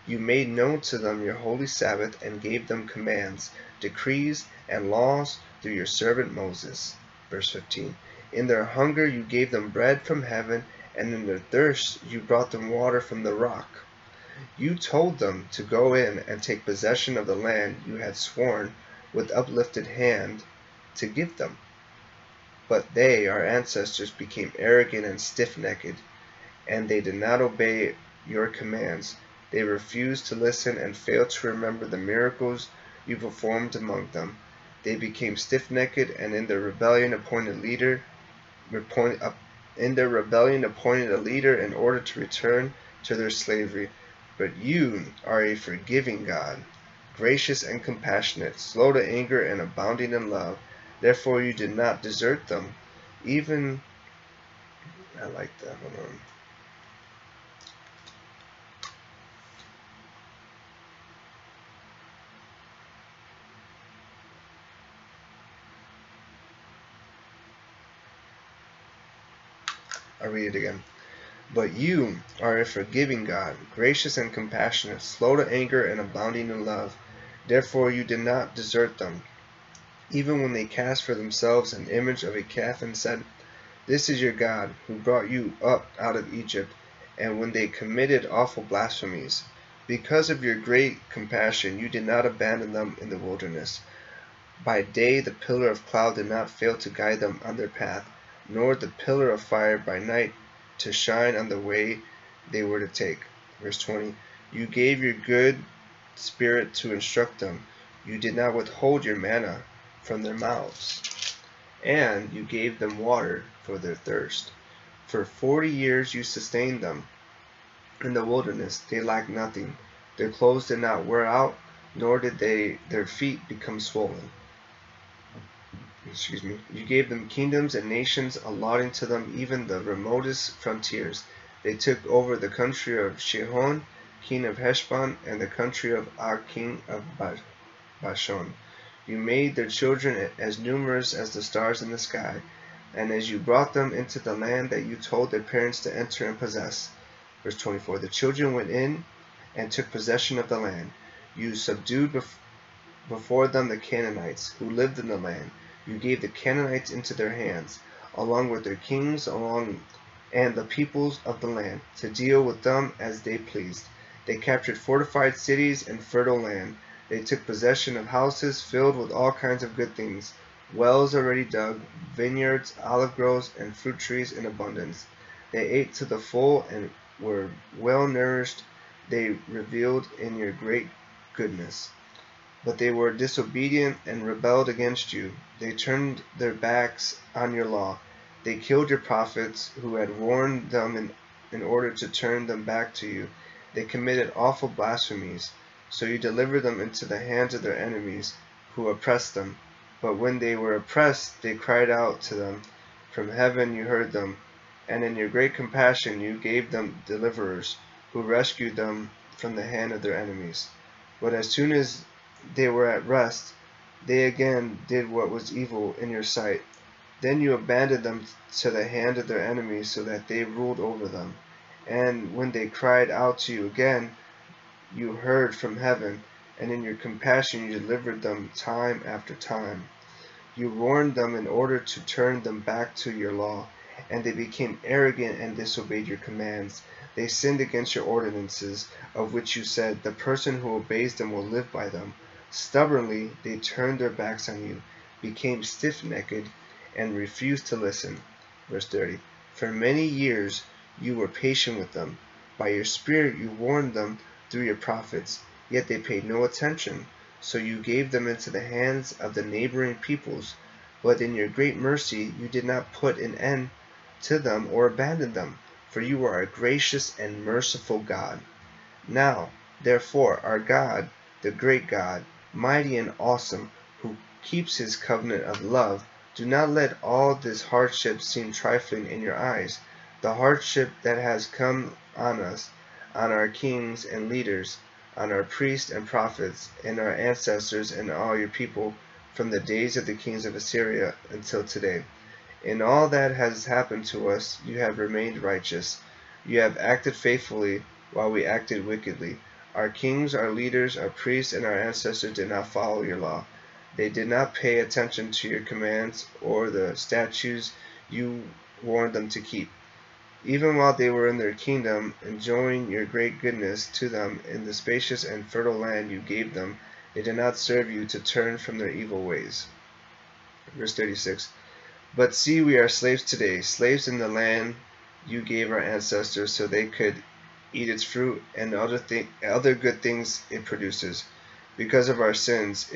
You made known to them your holy Sabbath, and gave them commands, decrees, and laws through your servant Moses. Verse 15. In their hunger you gave them bread from heaven, and in their thirst you brought them water from the rock. You told them to go in and take possession of the land you had sworn with uplifted hand to give them. But they, our ancestors, became arrogant and stiff-necked, and they did not obey your commands. They refused to listen and failed to remember the miracles you performed among them. They became stiff-necked, and in their rebellion appointed a leader in order to return to their slavery. But you are a forgiving God, gracious and compassionate, slow to anger and abounding in love. Therefore you did not desert them. I like that. Hold on. I'll read it again. But you are a forgiving God, gracious and compassionate, slow to anger and abounding in love. Therefore you did not desert them, even when they cast for themselves an image of a calf and said, This is your God, who brought you up out of Egypt, and when they committed awful blasphemies. Because of your great compassion you did not abandon them in the wilderness. By day the pillar of cloud did not fail to guide them on their path, nor the pillar of fire by night to shine on the way they were to take. Verse 20. You gave your good spirit to instruct them. You did not withhold your manna from their mouths, and you gave them water for their thirst. For 40 years you sustained them. In the wilderness they lacked nothing. Their clothes did not wear out, nor did their feet become swollen. You gave them kingdoms and nations, allotting to them even the remotest frontiers. They took over the country of Sihon, king of Heshbon, and the country of Og, king of Bashan. You made their children as numerous as the stars in the sky, and as you brought them into the land that you told their parents to enter and possess. Verse 24. The children went in and took possession of the land. You subdued before them the Canaanites, who lived in the land. You gave the Canaanites into their hands, along with their kings, along and the peoples of the land, to deal with them as they pleased. They captured fortified cities and fertile land. They took possession of houses filled with all kinds of good things, wells already dug, vineyards, olive groves, and fruit trees in abundance. They ate to the full and were well nourished. They revelled in your great goodness. But they were disobedient and rebelled against you. They turned their backs on your law. They killed your prophets who had warned them in order to turn them back to you. They committed awful blasphemies. So you delivered them into the hands of their enemies, who oppressed them. But when they were oppressed, they cried out to them. From heaven you heard them, and in your great compassion you gave them deliverers, who rescued them from the hand of their enemies. But as soon as they were at rest, they again did what was evil in your sight. Then you abandoned them to the hand of their enemies, so that they ruled over them. And when they cried out to you again, you heard from heaven, and in your compassion you delivered them time after time. You warned them in order to turn them back to your law, and they became arrogant and disobeyed your commands. They sinned against your ordinances, of which you said, the person who obeys them will live by them. Stubbornly they turned their backs on you, became stiff-necked, and refused to listen. Verse 30. For many years you were patient with them. By your Spirit you warned them through your prophets, yet they paid no attention. So you gave them into the hands of the neighboring peoples. But in your great mercy you did not put an end to them or abandon them, for you are a gracious and merciful God. Now, therefore, our God, the great God, mighty and awesome, who keeps his covenant of love, do not let all this hardship seem trifling in your eyes. The hardship that has come on us, on our kings and leaders, on our priests and prophets, and our ancestors and all your people, from the days of the kings of Assyria until today. In all that has happened to us, you have remained righteous. You have acted faithfully, while we acted wickedly. Our kings, our leaders, our priests, and our ancestors did not follow your law. They did not pay attention to your commands or the statutes you warned them to keep. Even while they were in their kingdom, enjoying your great goodness to them in the spacious and fertile land you gave them, they did not serve you to turn from their evil ways. Verse 36. But see, we are slaves today, slaves in the land you gave our ancestors so they could eat its fruit and other good things it produces. Because of our sins,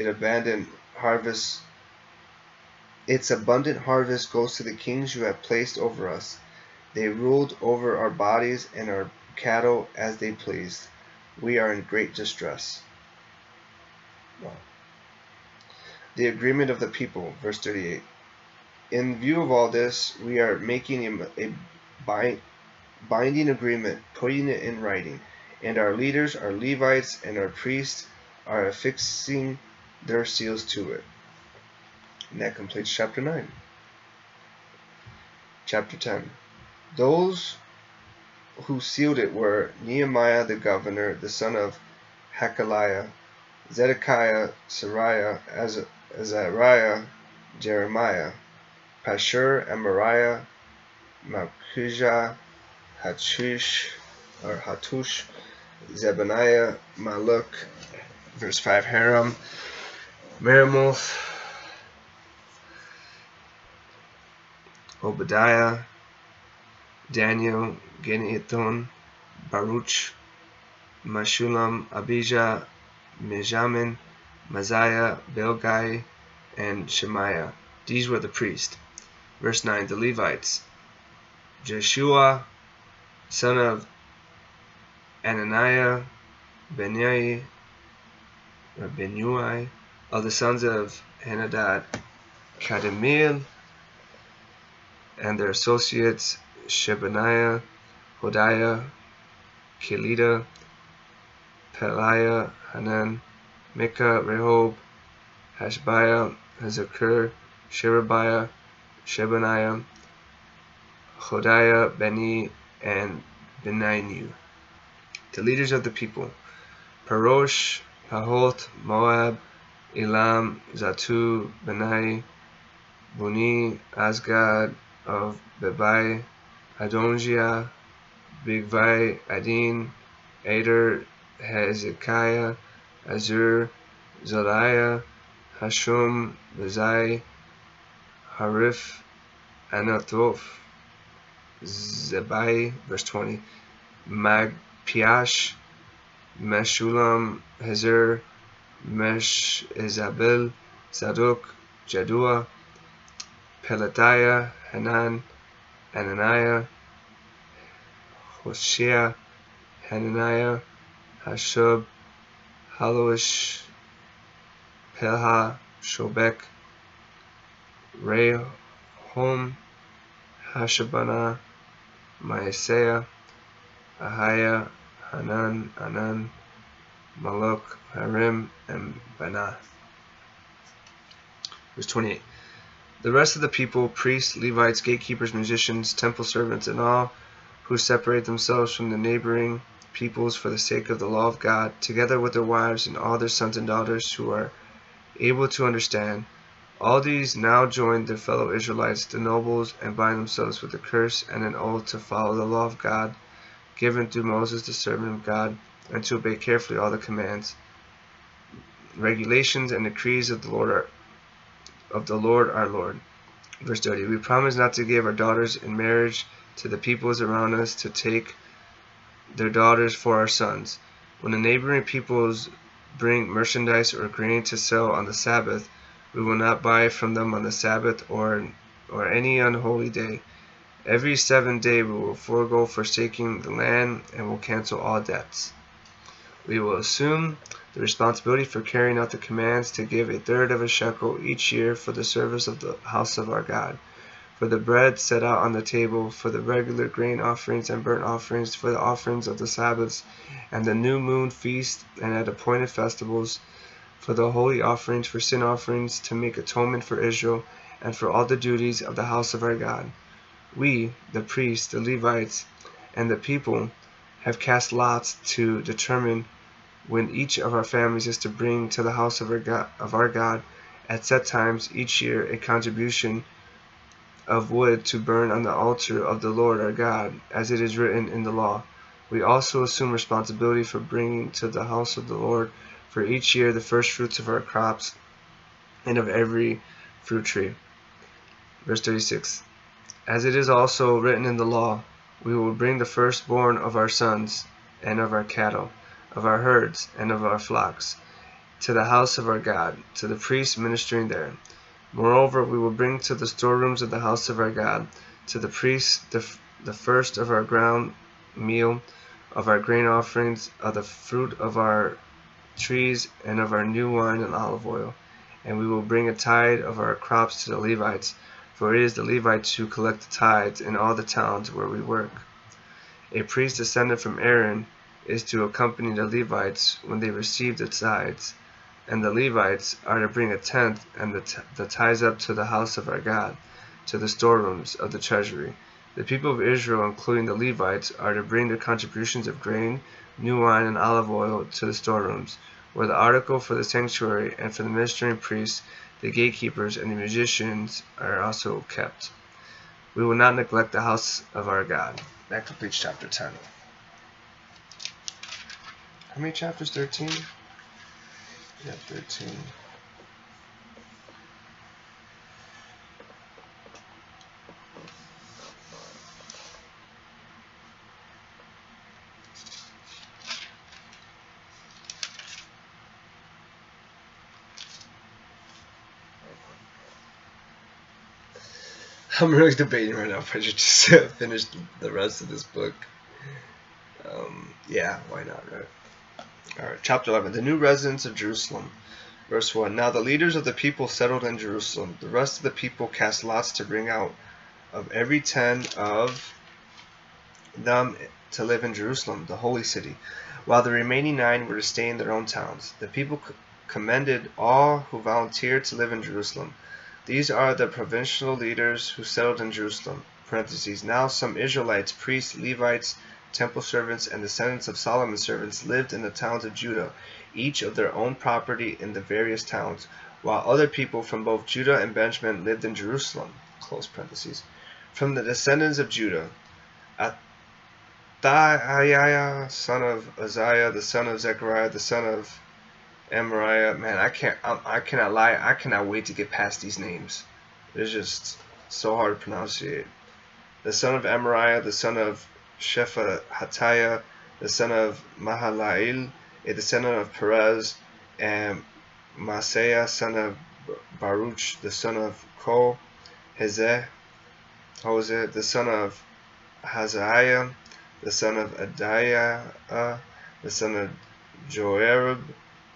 its abundant harvest goes to the kings you have placed over us. They ruled over our bodies and our cattle as they pleased. We are in great distress. Wow. The agreement of the people, verse 38. In view of all this, we are making a binding agreement, putting it in writing, and our leaders, our Levites, and our priests are affixing their seals to it. And that completes chapter 9. Chapter 10. Those who sealed it were Nehemiah the governor, the son of Hakaliah, Zedekiah, Sariah, Azariah, Jeremiah, Pashur, Amariah, Malchijah, Hattush, Zebaniah, Maluk. Verse 5, Haram, Meremoth, Obadiah, Daniel, Ginnethon, Baruch, Meshulam, Abijah, Mijamin, Maziah, Bilgai, and Shemaiah. These were the priests. Verse 9, the Levites, Jeshua, son of Ananiah, Benui, of the sons of Henadad, Kadmiel, and their associates, Shebaniah, Hodiah, Kelida, Peliah, Hanan, Micah, Rehob, Hashbiah, Hezekiah, Sherebiah, Shebaniah, Hodiah, Beni, and Beninu. The leaders of the people, Parosh, Pahoth, Moab, Elam, Zatu, Benai, Buni, Asgad of Bebai, Adonijah, Bigvai, Adin, Ader, Hezekiah, Azur, Zariah, Hashum, Bezai, Harif, Anathoth, Zebai, verse 20, Magpiash, Meshulam, Hezer, Mesh, Isabel, Zadok, Jadua, Pelatiah, Hanan, Ananiah, Hoshea, Hananiah, Hashub, Haloish, Pelha, Shobek, Rehum, Hashabana, Maaseiah, Ahiah, Hanan, Anan, Maluk, Harim, and Banah. Verse 28. The rest of the people, priests, Levites, gatekeepers, musicians, temple servants, and all who separate themselves from the neighboring peoples for the sake of the law of God, together with their wives and all their sons and daughters who are able to understand, all these now join their fellow Israelites, the nobles, and bind themselves with a curse and an oath to follow the law of God given through Moses, the servant of God, and to obey carefully all the commands, regulations, and decrees of the Lord our Lord. Verse 30. We promise not to give our daughters in marriage to the peoples around us, to take their daughters for our sons. When the neighboring peoples bring merchandise or grain to sell on the Sabbath, we will not buy from them on the Sabbath or any unholy day. Every 7th day we will forego forsaking the land and will cancel all debts. We will assume the responsibility for carrying out the commands to give 1/3 of a shekel each year for the service of the house of our God, for the bread set out on the table, for the regular grain offerings and burnt offerings, for the offerings of the Sabbaths and the new moon feast and at appointed festivals, for the holy offerings, for sin offerings, to make atonement for Israel, and for all the duties of the house of our God. We, the priests, the Levites, and the people, have cast lots to determine when each of our families is to bring to the house of our God at set times each year a contribution of wood to burn on the altar of the Lord our God, as it is written in the law. We also assume responsibility for bringing to the house of the Lord for each year the first fruits of our crops and of every fruit tree. Verse 36. As it is also written in the law, we will bring the firstborn of our sons and of our cattle, of our herds and of our flocks, to the house of our God, to the priests ministering there. Moreover, we will bring to the storerooms of the house of our God, to the priests, the first of our ground meal, of our grain offerings, of the fruit of our trees, and of our new wine and olive oil. And we will bring a tithe of our crops to the Levites, for it is the Levites who collect the tithes in all the towns where we work. A priest descended from Aaron is to accompany the Levites when they receive the tithes, and the Levites are to bring 1/10 and the tithes up to the house of our God, to the storerooms of the treasury. The people of Israel, including the Levites, are to bring their contributions of grain, new wine, and olive oil to the storerooms, where the article for the sanctuary and for the ministering priests, the gatekeepers, and the musicians are also kept. We will not neglect the house of our God. That completes chapter 10. How many chapters? 13? Yeah, 13. I'm really debating right now if I should just finish the rest of this book. Yeah, why not, right? Alright, chapter 11. The new residents of Jerusalem. Verse 1. Now the leaders of the people settled in Jerusalem. The rest of the people cast lots to bring out of every 10 of them to live in Jerusalem, the holy city, while the remaining 9 were to stay in their own towns. The people commended all who volunteered to live in Jerusalem. These are the provincial leaders who settled in Jerusalem. Parentheses. Now some Israelites, priests, Levites, temple servants, and descendants of Solomon's servants lived in the towns of Judah, each of their own property in the various towns, while other people from both Judah and Benjamin lived in Jerusalem. Close parentheses. From the descendants of Judah, Athaiah, son of Uzziah, the son of Zechariah, the son of Amariah. Man, I cannot lie. I cannot wait to get past these names. It's just so hard to pronounce it. The son of Amariah, the son of Shephatiah, the son of Mahalael, a descendant of Perez, and Maaseiah, son of Baruch, the son of Hoseh, the son of Hazahiah, the son of Adiah, the son of Joarib,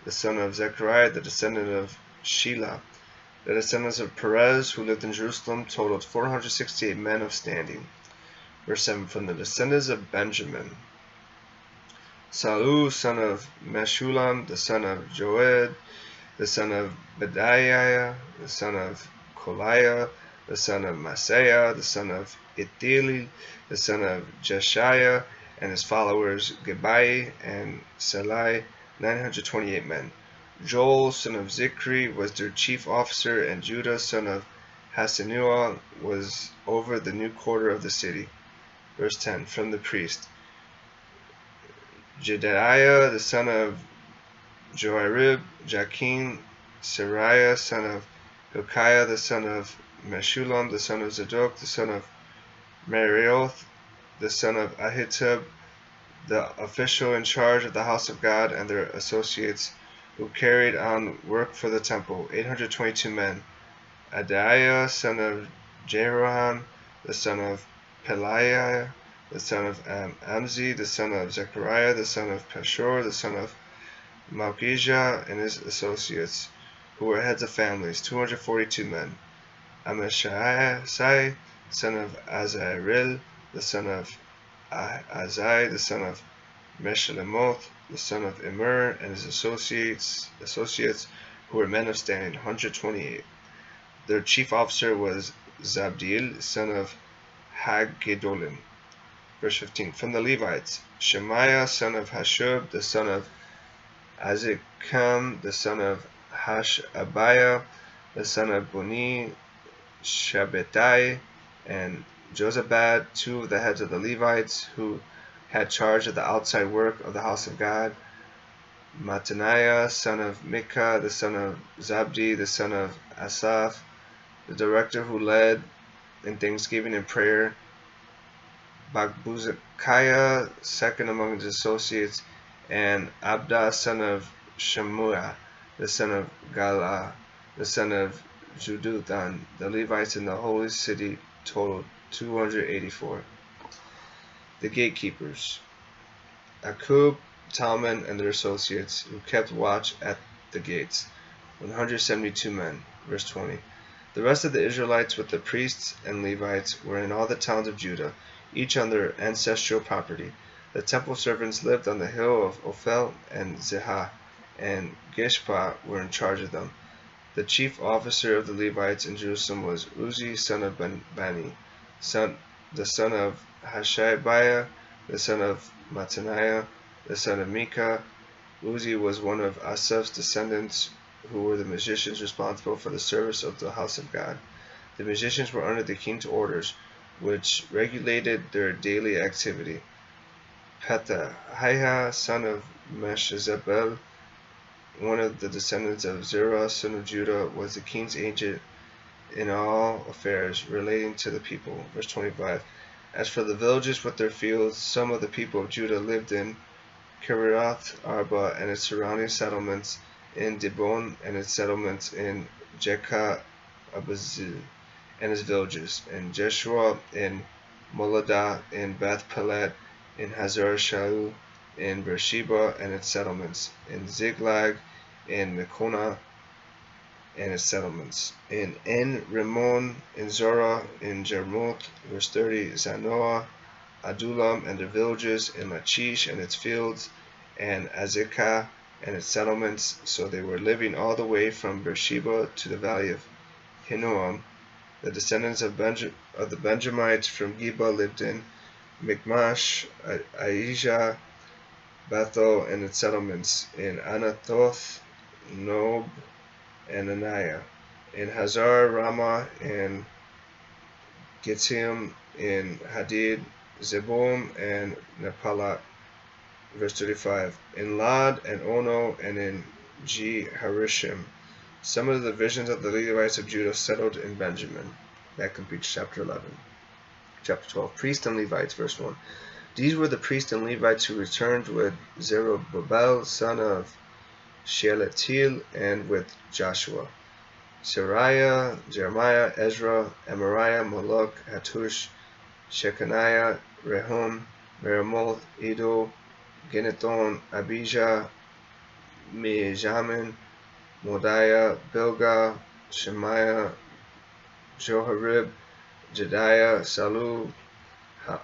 the son of Zechariah, the descendant of Shelah. The descendants of Perez, who lived in Jerusalem, totaled 468 men of standing. Verse 7, from the descendants of Benjamin, Salu, son of Meshullam, the son of Joed, the son of Bediah, the son of Koliah, the son of Maaseiah, the son of Ithili, the son of Jeshiah, and his followers Gebai and Salai, 928 men. Joel, son of Zichri, was their chief officer, and Judah, son of Hasenuah, was over the new quarter of the city. Verse 10, from the priest, Jedaiah, the son of Joarib, Jachin, Sariah, son of Hilkiah, the son of Meshullam, the son of Zadok, the son of Merioth, the son of Ahitub, the official in charge of the house of God, and their associates who carried on work for the temple, 822 men. Adaiah, son of Jeroham, the son of Peliah, the son of Amzi, the son of Zechariah, the son of Pashur, the son of Malchijah, and his associates, who were heads of families, 242 men. Amashai, son of Azarel, the son of Azai, the son of Meshalemoth, the son of Immer, and his associates, who were men of standing, 128. Their chief officer was Zabdiel, son of Haggedolim. Verse 15. From the Levites, Shemaiah, son of Hashub, the son of Azikam, the son of Hashabiah, the son of Buni, Shabbatai, and Jozabad, two of the heads of the Levites, who had charge of the outside work of the house of God. Mattaniah, son of Micah, the son of Zabdi, the son of Asaph, the director who led in thanksgiving and prayer. Bakbuzekiah, second among his associates, and Abda, son of Shemuah, the son of Gala, the son of Jeduthun. The Levites in the holy city totaled 284. The gatekeepers, Akub, Talman, and their associates, who kept watch at the gates, 172 men. Verse 20. The rest of the Israelites with the priests and Levites were in all the towns of Judah, each on their ancestral property. The temple servants lived on the hill of Ophel, and Zehah and Gishpa were in charge of them. The chief officer of the Levites in Jerusalem was Uzi, son of Bani, the son of Hashabiah, the son of Mattaniah, the son of Micah. Uzi was one of Asaph's descendants, who were the musicians responsible for the service of the house of God. The musicians were under the king's orders, which regulated their daily activity. Pethahiah, son of Meshezabel, one of the descendants of Zerah, son of Judah, was the king's agent in all affairs relating to the people. Verse 25. As for the villages with their fields, some of the people of Judah lived in Kiriath Arba and its surrounding settlements, in Dibon and its settlements, in Jekah Abazil and its villages, in Jeshua, in Moladah, in Beth Pelet, in Hazar Shaul, in Beersheba and its settlements, in Ziklag, in Mekonah and its settlements, in En Rimmon, in Zorah, in Jarmuth. Verse 30, Zanoah, Adullam and their villages, in Lachish and its fields, and Azekah and its settlements. So they were living all the way from Beersheba to the valley of Hinnom. The descendants of the Benjamites from Geba lived in Michmash, Aijah, Bethel and its settlements, in Anathoth, Nob, and Anaiah, in Hazar, Ramah, and Gittim, in Hadid, Zeboim, and Nepalat. Verse 35. In Lod and Ono and in Harishim. Some of the divisions of the Levites of Judah settled in Benjamin. That completes chapter 11. Chapter 12. Priests and Levites, verse 1. These were the priests and Levites who returned with Zerubbabel, son of Shealtiel, and with Joshua, Seraiah, Jeremiah, Ezra, Amariah, Moloch, Hattush, Shechaniah, Rehum, Meremoth, Edo, Ginnethon, Abijah, Mijamin, Modiah, Bilgah, Shemaiah, Joharib, Jediah, Salu,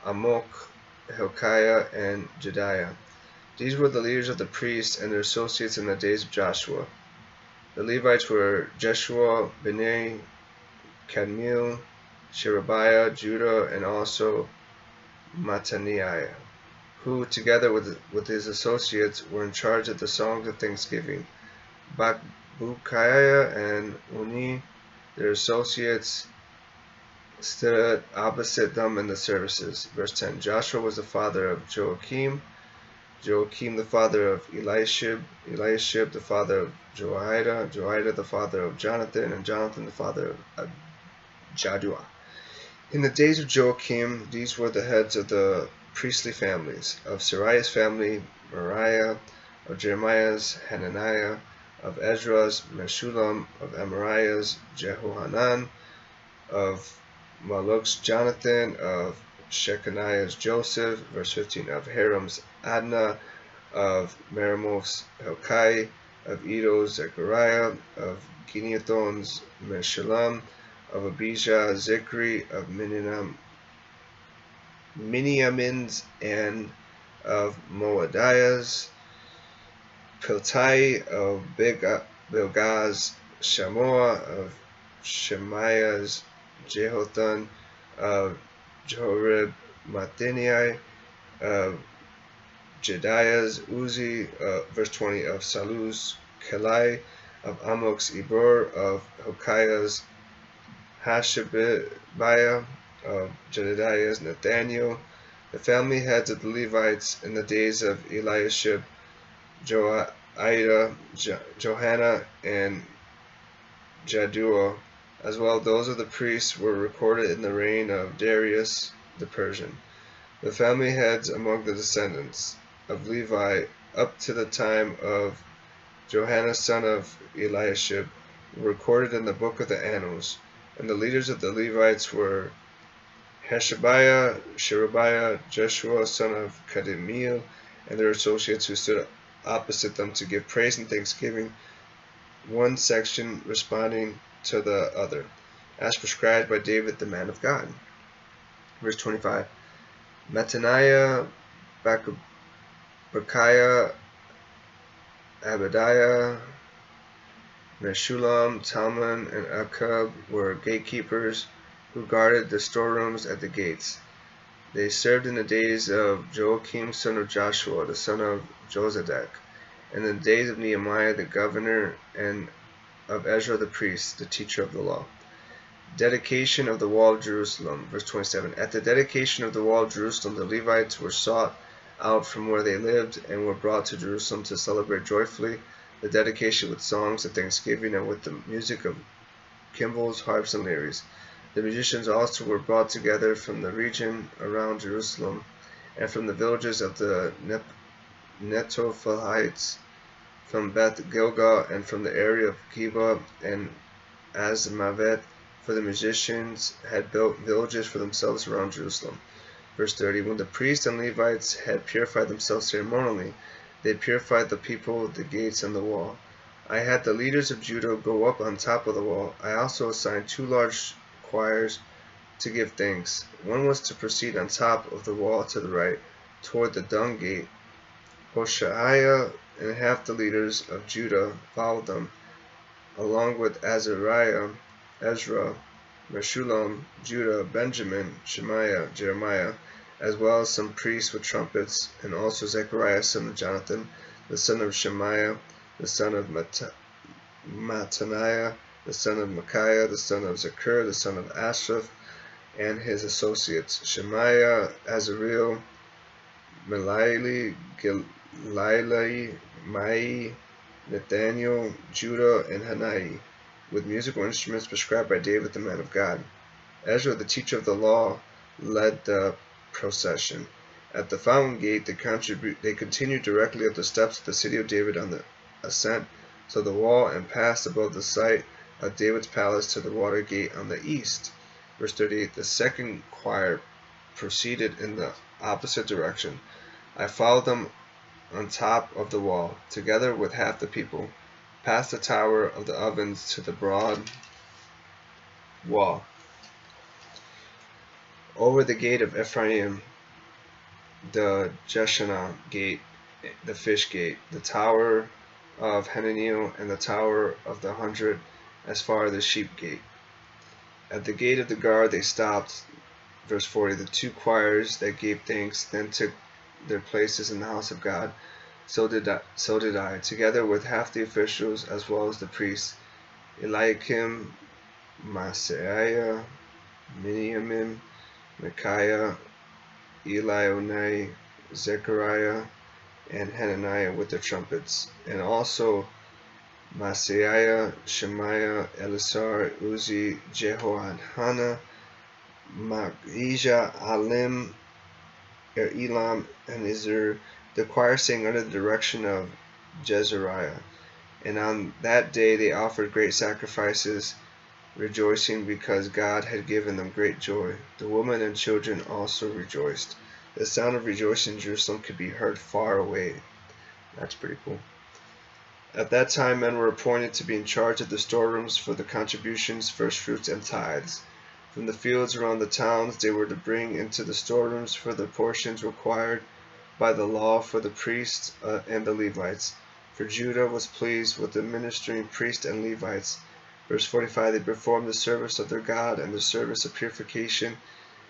Amok, Hilkiah, and Jediah. These were the leaders of the priests and their associates in the days of Joshua. The Levites were Jeshua, Bani, Kadmiel, Sherebiah, Judah, and also Mattaniah, who, together with his associates, were in charge of the songs of thanksgiving. Bakbukiah and Uni, their associates, stood opposite them in the services. Verse 10. Joshua was the father of Joachim, Joachim the father of Eliashib, Eliashib the father of Joiada, Joiada the father of Jonathan, and Jonathan the father of Jaddua. In the days of Joachim, these were the heads of the priestly families. Of Seraiah's family, Moriah; of Jeremiah's, Hananiah; of Ezra's, Meshullam; of Amariah's, Jehohanan; of Maluk's, Jonathan; of Shechaniah's, Joseph. Verse 15. Of Haram's, Adnah; of Meremoth's, Hilkiah; of Edo's, Zechariah; of Ginnethon's, Meshullam; of Abijah, Zikri; of Miniamin's, and of Moadiah's, Piltai; of Bilgah's, Shamoah; of Shemaiah's, Jehothun; of Johorib, Mattaniah; of Jediah's, Uzi. Verse 20. Of Salu's, Kelai; of Amok's, Eber; of Hilkiah's, Hashabiah; of Jedediah's, Nathaniel. The family heads of the Levites in the days of Eliashib, Joiada, Johanna, and Jaddua, as well as those of the priests, were recorded in the reign of Darius the Persian. The family heads among the descendants of Levi up to the time of Johanna son of Eliashib were recorded in the book of the Annals. And the leaders of the Levites were Hashabiah, Sherebiah, Jeshua son of Kadmiel, and their associates who stood opposite them to give praise and thanksgiving, one section responding to the other, as prescribed by David the man of God. Verse 25. Mattaniah, Bakbukiah, Abadiah, Meshullam, Talmon, and Akub were gatekeepers who guarded the storerooms at the gates. They served in the days of Joachim son of Joshua, the son of Jozadak, and in the days of Nehemiah the governor, and of Ezra the priest, the teacher of the law. Dedication of the wall of Jerusalem. Verse 27. At the dedication of the wall of Jerusalem, the Levites were sought out from where they lived and were brought to Jerusalem to celebrate joyfully the dedication with songs of thanksgiving and with the music of cymbals, harps, and lyres. The musicians also were brought together from the region around Jerusalem and from the villages of the Netophathites, from Beth Gilgal, and from the area of Geba and Azmavet, for the musicians had built villages for themselves around Jerusalem. Verse 30. When the priests and Levites had purified themselves ceremonially, they purified the people, the gates, and the wall. I had the leaders of Judah go up on top of the wall. I also assigned 2 large choirs to give thanks. One was to proceed on top of the wall to the right, toward the dung gate. Hoshaiah and half the leaders of Judah followed them, along with Azariah, Ezra, Meshullam, Judah, Benjamin, Shemaiah, Jeremiah, as well as some priests with trumpets, and also Zechariah son of Jonathan, the son of Shemaiah, the son of Mattaniah, the son of Micaiah, the son of Zechur, the son of Asaph, and his associates, Shemaiah, Azareel, Melili, Gilai, Mai, Nathaniel, Judah, and Hanai, with musical instruments prescribed by David the man of God. Ezra, the teacher of the law, led the procession. At the fountain gate, they continued directly up the steps of the city of David on the ascent to the wall and passed above the site of David's palace to the water gate on the east. Verse 38, the second choir proceeded in the opposite direction. I followed them on top of the wall, together with half the people, past the tower of the ovens to the broad wall, over the gate of Ephraim, the Jeshanah gate, the fish gate, the tower of Hananiel, and the tower of the 100, as far as the sheep gate. At the gate of the guard they stopped. Verse 40, the two choirs that gave thanks then took their places in the house of God. So did I, together with half the officials as well as the priests, Eliakim, Maaseiah, Miniamin, Micaiah, Elionai, Zechariah, and Hananiah with their trumpets, and also Maaseiah, Shemaiah, Elisar, Uzi, Jehohanan, Magijah, Alim, Elam, and Izur, the choir sang under the direction of Jezariah. And on that day they offered great sacrifices, rejoicing because God had given them great joy. The women and children also rejoiced. The sound of rejoicing in Jerusalem could be heard far away. That's pretty cool. At that time, men were appointed to be in charge of the storerooms for the contributions, first fruits, and tithes. From the fields around the towns, they were to bring into the storerooms for the portions required by the law for the priests and the Levites. For Judah was pleased with the ministering priests and Levites. Verse 45, they performed the service of their God and the service of purification,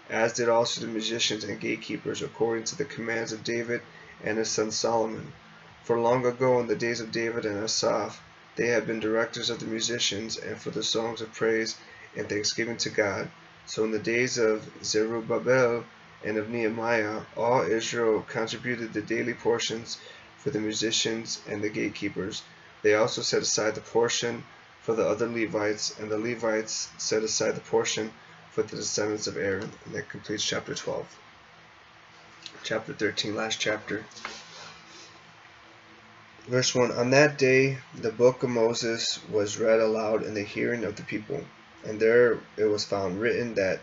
as did also the musicians and gatekeepers, according to the commands of David and his son Solomon. For long ago, in the days of David and Asaph, they had been directors of the musicians and for the songs of praise and thanksgiving to God. So in the days of Zerubbabel and of Nehemiah, all Israel contributed the daily portions for the musicians and the gatekeepers. They also set aside the portion for the other Levites, and the Levites set aside the portion for the descendants of Aaron. And that completes chapter 12. Chapter 13, last chapter. Verse 1, on that day the book of Moses was read aloud in the hearing of the people, and there it was found written that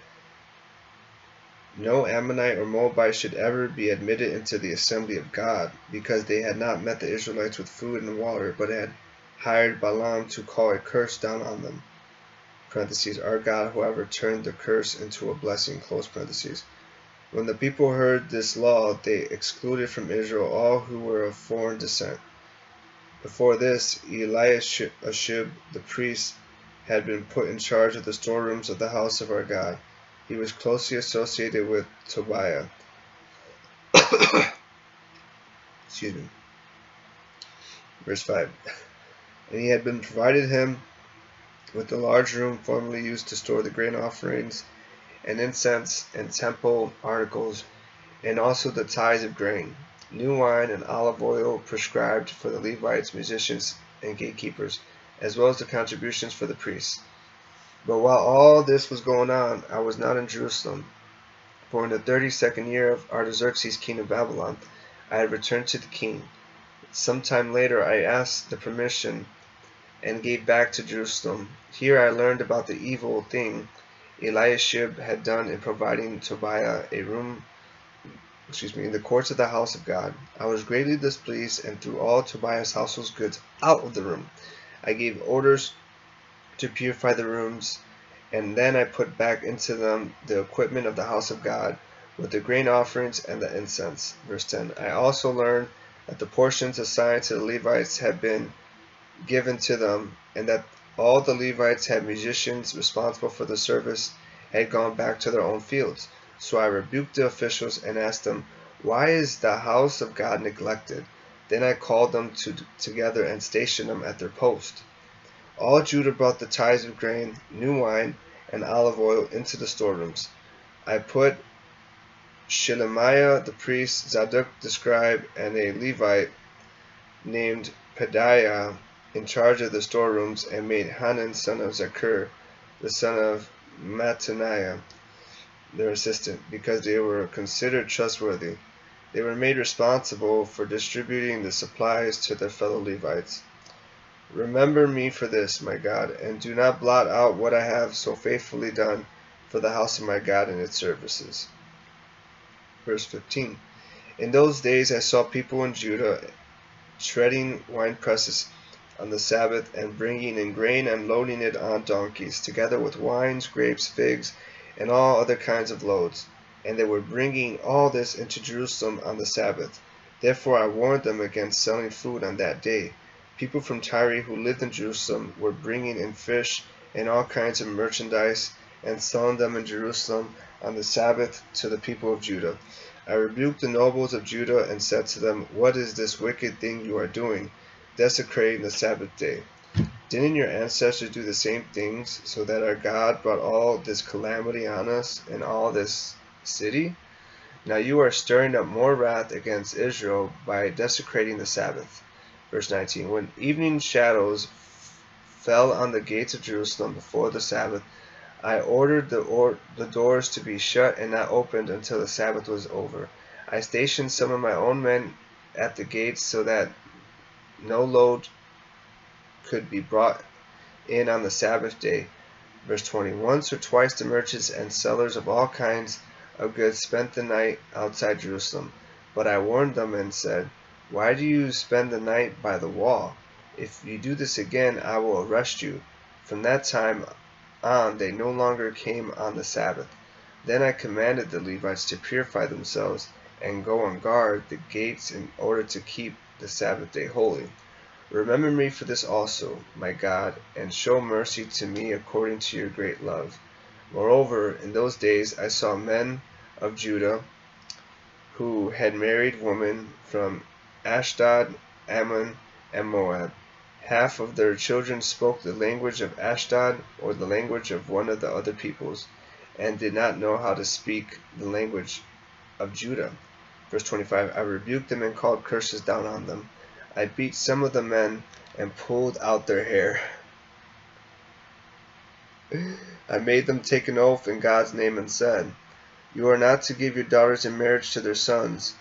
no Ammonite or Moabite should ever be admitted into the assembly of God, because they had not met the Israelites with food and water, but had hired Balaam to call a curse down on them. Parentheses, our God, however, turned the curse into a blessing. Close parentheses. When the people heard this law, they excluded from Israel all who were of foreign descent. Before this, Eliashib, the priest, had been put in charge of the storerooms of the house of our God. He was closely associated with Tobiah. Excuse me. Verse 5. And he had been provided him with the large room formerly used to store the grain offerings and incense and temple articles, and also the tithes of grain, new wine and olive oil prescribed for the Levites, musicians, and gatekeepers, as well as the contributions for the priests. But while all this was going on, I was not in Jerusalem, for in the 32nd year of Artaxerxes, king of Babylon, I had returned to the king. Some time later I asked the permission and gave back to Jerusalem. Here I learned about the evil thing Eliashib had done in providing Tobiah a room in the courts of the house of God. I was greatly displeased and threw all Tobiah's household goods out of the room. I gave orders to purify the rooms, and then I put back into them the equipment of the house of God, with the grain offerings and the incense. Verse 10. I also learned that the portions assigned to the Levites had been given to them, and that all the Levites had musicians responsible for the service had gone back to their own fields. So I rebuked the officials and asked them, why is the house of God neglected? Then I called them together and stationed them at their post. All Judah brought the tithes of grain, new wine, and olive oil into the storerooms. I put Shelemiah the priest, Zadok the scribe, and a Levite named Pedaiah in charge of the storerooms, and made Hanan son of Zakur, the son of Mattaniah, their assistant, because they were considered trustworthy. They were made responsible for distributing the supplies to their fellow Levites. Remember me for this, my God, and do not blot out what I have so faithfully done for the house of my God and its services. Verse 15. In those days I saw people in Judah treading winepresses on the Sabbath, and bringing in grain and loading it on donkeys, together with wines, grapes, figs, and all other kinds of loads. And they were bringing all this into Jerusalem on the Sabbath. Therefore I warned them against selling food on that day. People from Tyre who lived in Jerusalem were bringing in fish and all kinds of merchandise and selling them in Jerusalem on the Sabbath to the people of Judah. I rebuked the nobles of Judah and said to them, What is this wicked thing you are doing, desecrating the Sabbath day? Didn't your ancestors do the same things, so that our God brought all this calamity on us and all this city? Now you are stirring up more wrath against Israel by desecrating the Sabbath. Verse 19. When evening shadows fell on the gates of Jerusalem before the Sabbath, I ordered the doors to be shut and not opened until the Sabbath was over. I stationed some of my own men at the gates so that no load could be brought in on the Sabbath day. Verse 20. Once or twice the merchants and sellers of all kinds of goods spent the night outside Jerusalem. But I warned them and said, Why do you spend the night by the wall? If you do this again, I will arrest you. From that time on, they no longer came on the Sabbath. Then I commanded the Levites to purify themselves and go on guard the gates in order to keep the Sabbath day holy. Remember me for this also, my God, and show mercy to me according to your great love. Moreover, in those days I saw men of Judah who had married women from Ashdod, Ammon, and Moab. Half of their children spoke the language of Ashdod or the language of one of the other peoples, and did not know how to speak the language of Judah. Verse 25. I rebuked them and called curses down on them. I beat some of the men and pulled out their hair. I made them take an oath in God's name and said, You are not to give your daughters in marriage to their sons,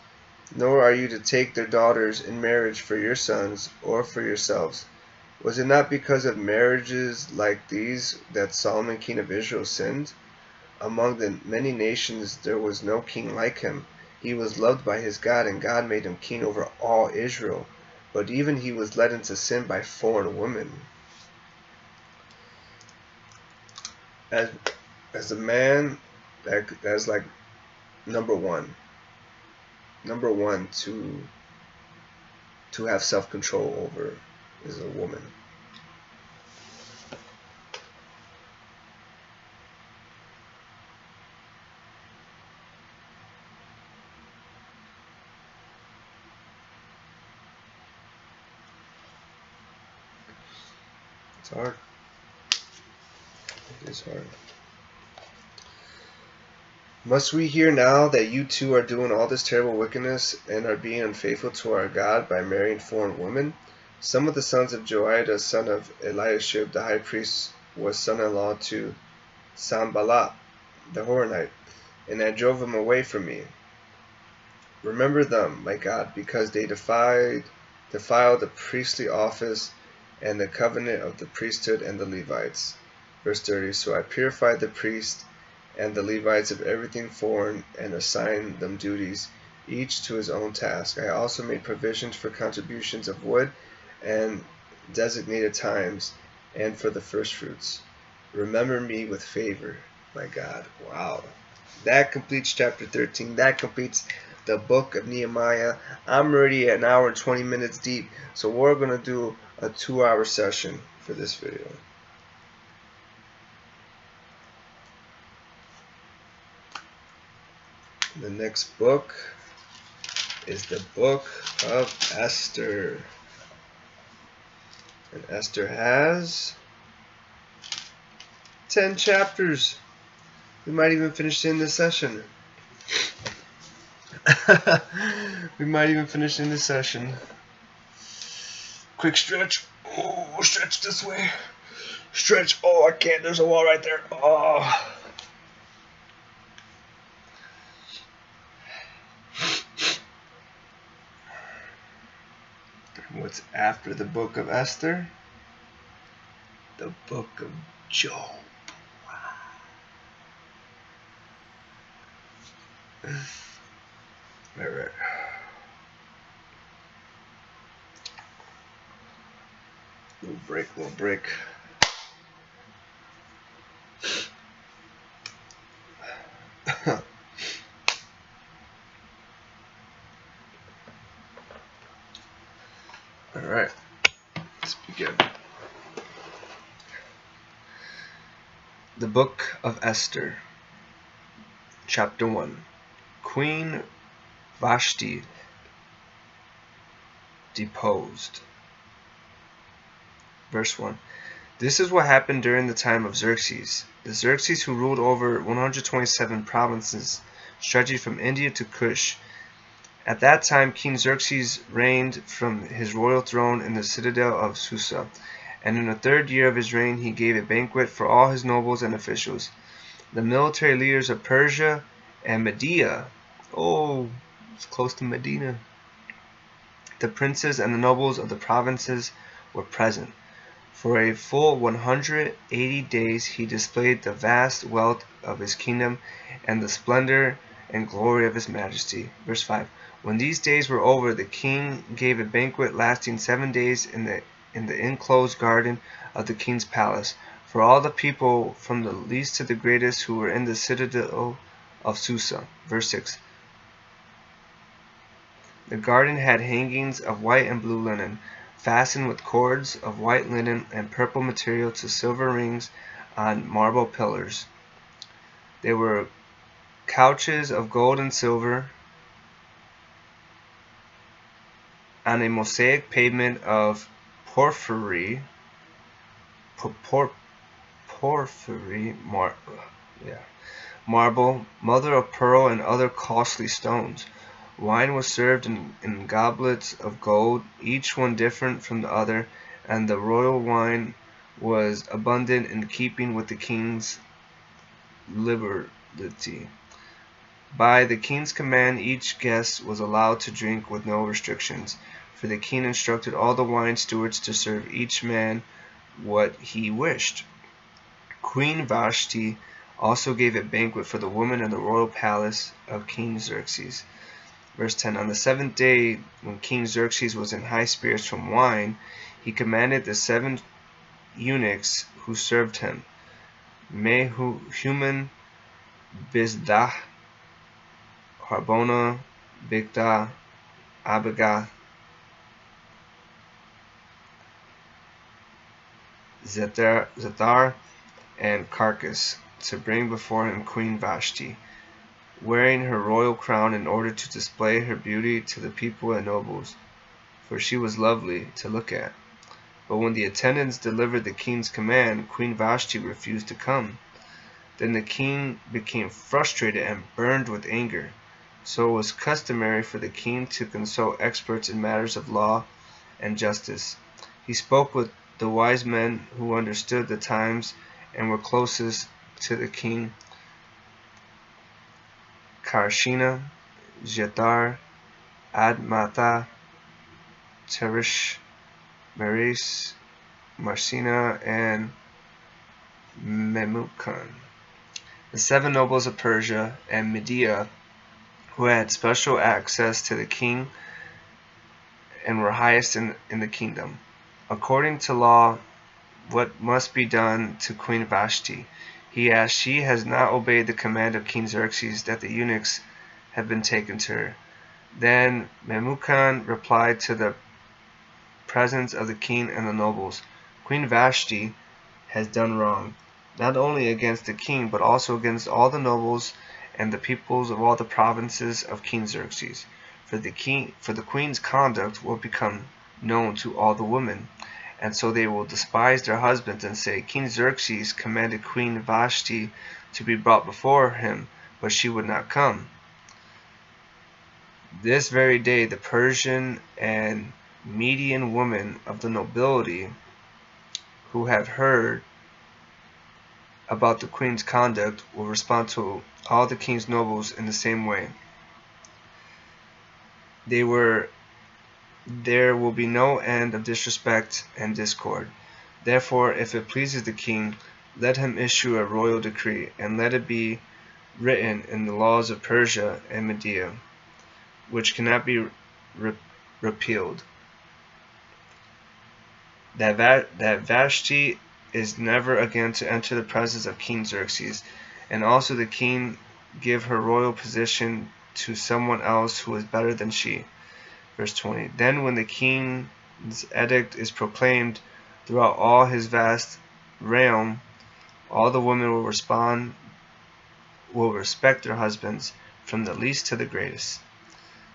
nor are you to take their daughters in marriage for your sons or for yourselves. Was it not because of marriages like these that Solomon king of Israel sinned? Among the many nations there was no king like him. He was loved by his God, and God made him king over all Israel. But even he was led into sin by foreign women. As a man, that's like number one to have self-control over is a woman. It's hard. It is hard. Must we hear now that you too are doing all this terrible wickedness and are being unfaithful to our God by marrying foreign women? Some of the sons of Joiada, son of Eliashib, the high priest, was son-in-law to Sanballat, the Horonite, and I drove him away from me. Remember them, my God, because they defiled the priestly office and the covenant of the priesthood and the Levites. Verse 30. So I purified the priests and the Levites of everything foreign, and assigned them duties, each to his own task. I also made provisions for contributions of wood and designated times, and for the firstfruits. Remember me with favor, my God. Wow. That completes chapter 13. That completes the book of Nehemiah. I'm already at an hour and 20 minutes deep, so we're going to do a 2-hour session for this video. The next book is the book of Esther. And Esther has 10 chapters. We might even finish in this session. We might even finish in this session. Quick stretch. Oh, stretch this way. Stretch. Oh, I can't. There's a wall right there. Oh. What's after the book of Esther? The book of Job. Alright. Little break. Alright, let's begin. The Book of Esther, Chapter 1. Queen Vashti deposed. Verse 1. This is what happened during the time of Xerxes. The Xerxes who ruled over 127 provinces stretching from India to Kush. At that time King Xerxes reigned from his royal throne in the citadel of Susa, and in the 3rd year of his reign he gave a banquet for all his nobles and officials. The military leaders of Persia and Media, oh, it's close to Medina, the princes and the nobles of the provinces were present. For a full 180 days he displayed the vast wealth of his kingdom and the splendor and glory of his majesty. Verse 5. When these days were over, the king gave a banquet lasting 7 days in the enclosed garden of the king's palace, for all the people from the least to the greatest who were in the citadel of Susa. Verse 6. The garden had hangings of white and blue linen, fastened with cords of white linen and purple material to silver rings on marble pillars. There were couches of gold and silver on a mosaic pavement of porphyry, marble, mother of pearl, and other costly stones. Wine was served in goblets of gold, each one different from the other, and the royal wine was abundant in keeping with the king's liberality. By the king's command, each guest was allowed to drink with no restrictions, for the king instructed all the wine stewards to serve each man what he wished. Queen Vashti also gave a banquet for the women in the royal palace of King Xerxes. Verse 10. On the 7th day, when King Xerxes was in high spirits from wine, he commanded the 7 eunuchs who served him, Mehuman, Bizdah, Harbona, Bigtha, Abigath, Zethar, and Carcass, to bring before him Queen Vashti, wearing her royal crown in order to display her beauty to the people and nobles, for she was lovely to look at. But when the attendants delivered the king's command, Queen Vashti refused to come. Then the king became frustrated and burned with anger. So it was customary for the king to consult experts in matters of law and justice. He spoke with the wise men who understood the times and were closest to the king: Karshina, Jethar, Admatha, Teresh, Maris, Marcina, and Memucan. The 7 nobles of Persia and Media, who had special access to the king and were highest in the kingdom. According to law, what must be done to Queen Vashti? He asked. She has not obeyed the command of King Xerxes that the eunuchs have been taken to her. Then Memucan replied to the presence of the king and the nobles, Queen Vashti has done wrong, not only against the king, but also against all the nobles and the peoples of all the provinces of King Xerxes. For the queen's conduct will become known to all the women, and so they will despise their husbands and say, King Xerxes commanded Queen Vashti to be brought before him, but she would not come. This very day the Persian and Median women of the nobility, who have heard about the queen's conduct, will respond to all the king's nobles in the same way. There will be no end of disrespect and discord. Therefore, if it pleases the king, let him issue a royal decree, and let it be written in the laws of Persia and Media, which cannot be repealed, that Vashti is never again to enter the presence of King Xerxes, and also the king give her royal position to someone else who is better than she. Verse 20. Then when the king's edict is proclaimed throughout all his vast realm, all the women will respect their husbands, from the least to the greatest.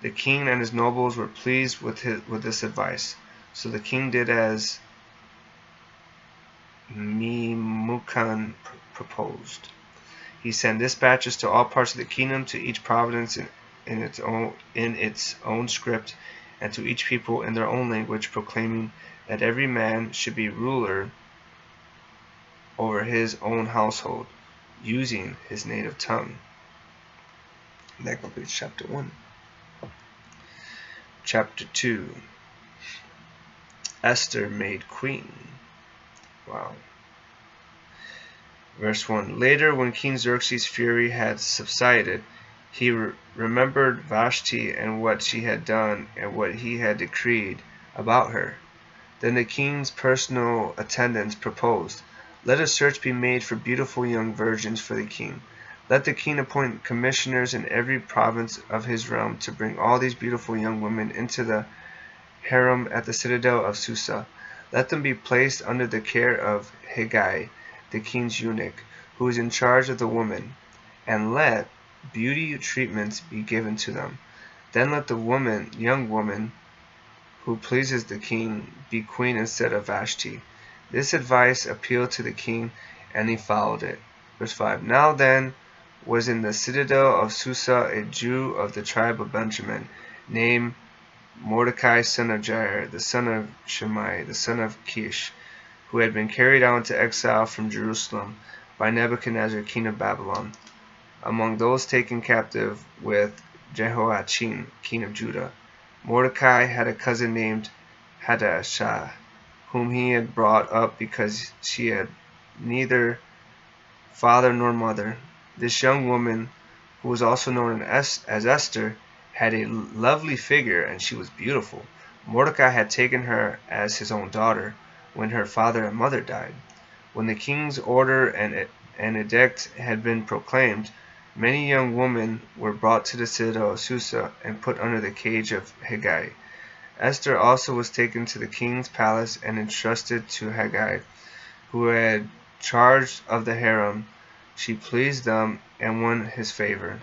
The king and his nobles were pleased with this advice. So the king did as Memucan proposed. He sent dispatches to all parts of the kingdom, to each province in its own script, and to each people in their own language, proclaiming that every man should be ruler over his own household, using his native tongue. That completes chapter 1. Chapter 2. Esther made queen. Wow. Verse 1. Later, when King Xerxes' fury had subsided, he remembered Vashti and what she had done and what he had decreed about her. Then the king's personal attendants proposed, let a search be made for beautiful young virgins for the king. Let the king appoint commissioners in every province of his realm to bring all these beautiful young women into the harem at the citadel of Susa. Let them be placed under the care of Hegai, the king's eunuch, who is in charge of the women, and let beauty treatments be given to them. Then let the young woman who pleases the king be queen instead of Vashti. This advice appealed to the king, and he followed it. Verse 5. Now then was in the citadel of Susa a Jew of the tribe of Benjamin, named Mordecai, son of Jair, the son of Shimei, the son of Kish, who had been carried out into exile from Jerusalem by Nebuchadnezzar, king of Babylon. Among those taken captive with Jehoiachin, king of Judah, Mordecai had a cousin named Hadassah, whom he had brought up because she had neither father nor mother. This young woman, who was also known as Esther, had a lovely figure, and she was beautiful. Mordecai had taken her as his own daughter when her father and mother died. When the king's order and edict had been proclaimed, many young women were brought to the citadel of Susa and put under the cage of Hegai. Esther also was taken to the king's palace and entrusted to Hegai, who had charge of the harem. She pleased them and won his favor.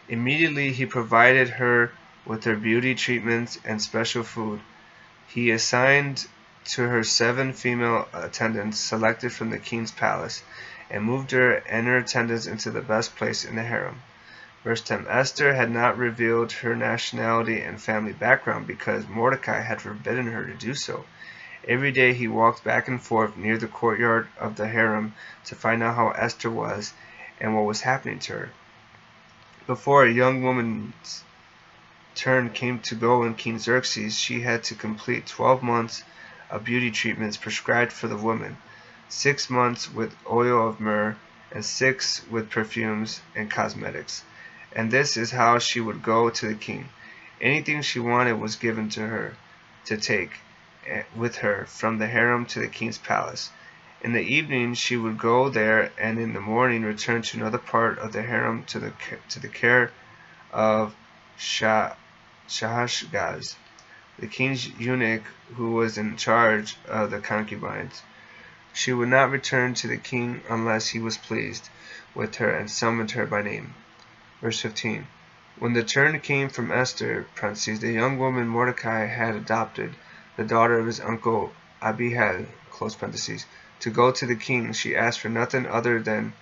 Immediately he provided her with her beauty treatments and special food. He assigned to her 7 female attendants selected from the king's palace, and moved her and her attendants into the best place in the harem. Verse 10. Esther had not revealed her nationality and family background because Mordecai had forbidden her to do so. Every day he walked back and forth near the courtyard of the harem to find out how Esther was and what was happening to her. Before a young woman's turn came to go in King Xerxes, she had to complete 12 months of beauty treatments prescribed for the woman, 6 months with oil of myrrh, and 6 with perfumes and cosmetics. And this is how she would go to the king. Anything she wanted was given to her to take with her from the harem to the king's palace. In the evening she would go there, and in the morning return to another part of the harem to the care of Shahashgaz, the king's eunuch, who was in charge of the concubines. She would not return to the king unless he was pleased with her and summoned her by name. Verse 15. When the turn came from Esther, parentheses, the young woman Mordecai had adopted, the daughter of his uncle Abihail, to go to the king. She asked for nothing other than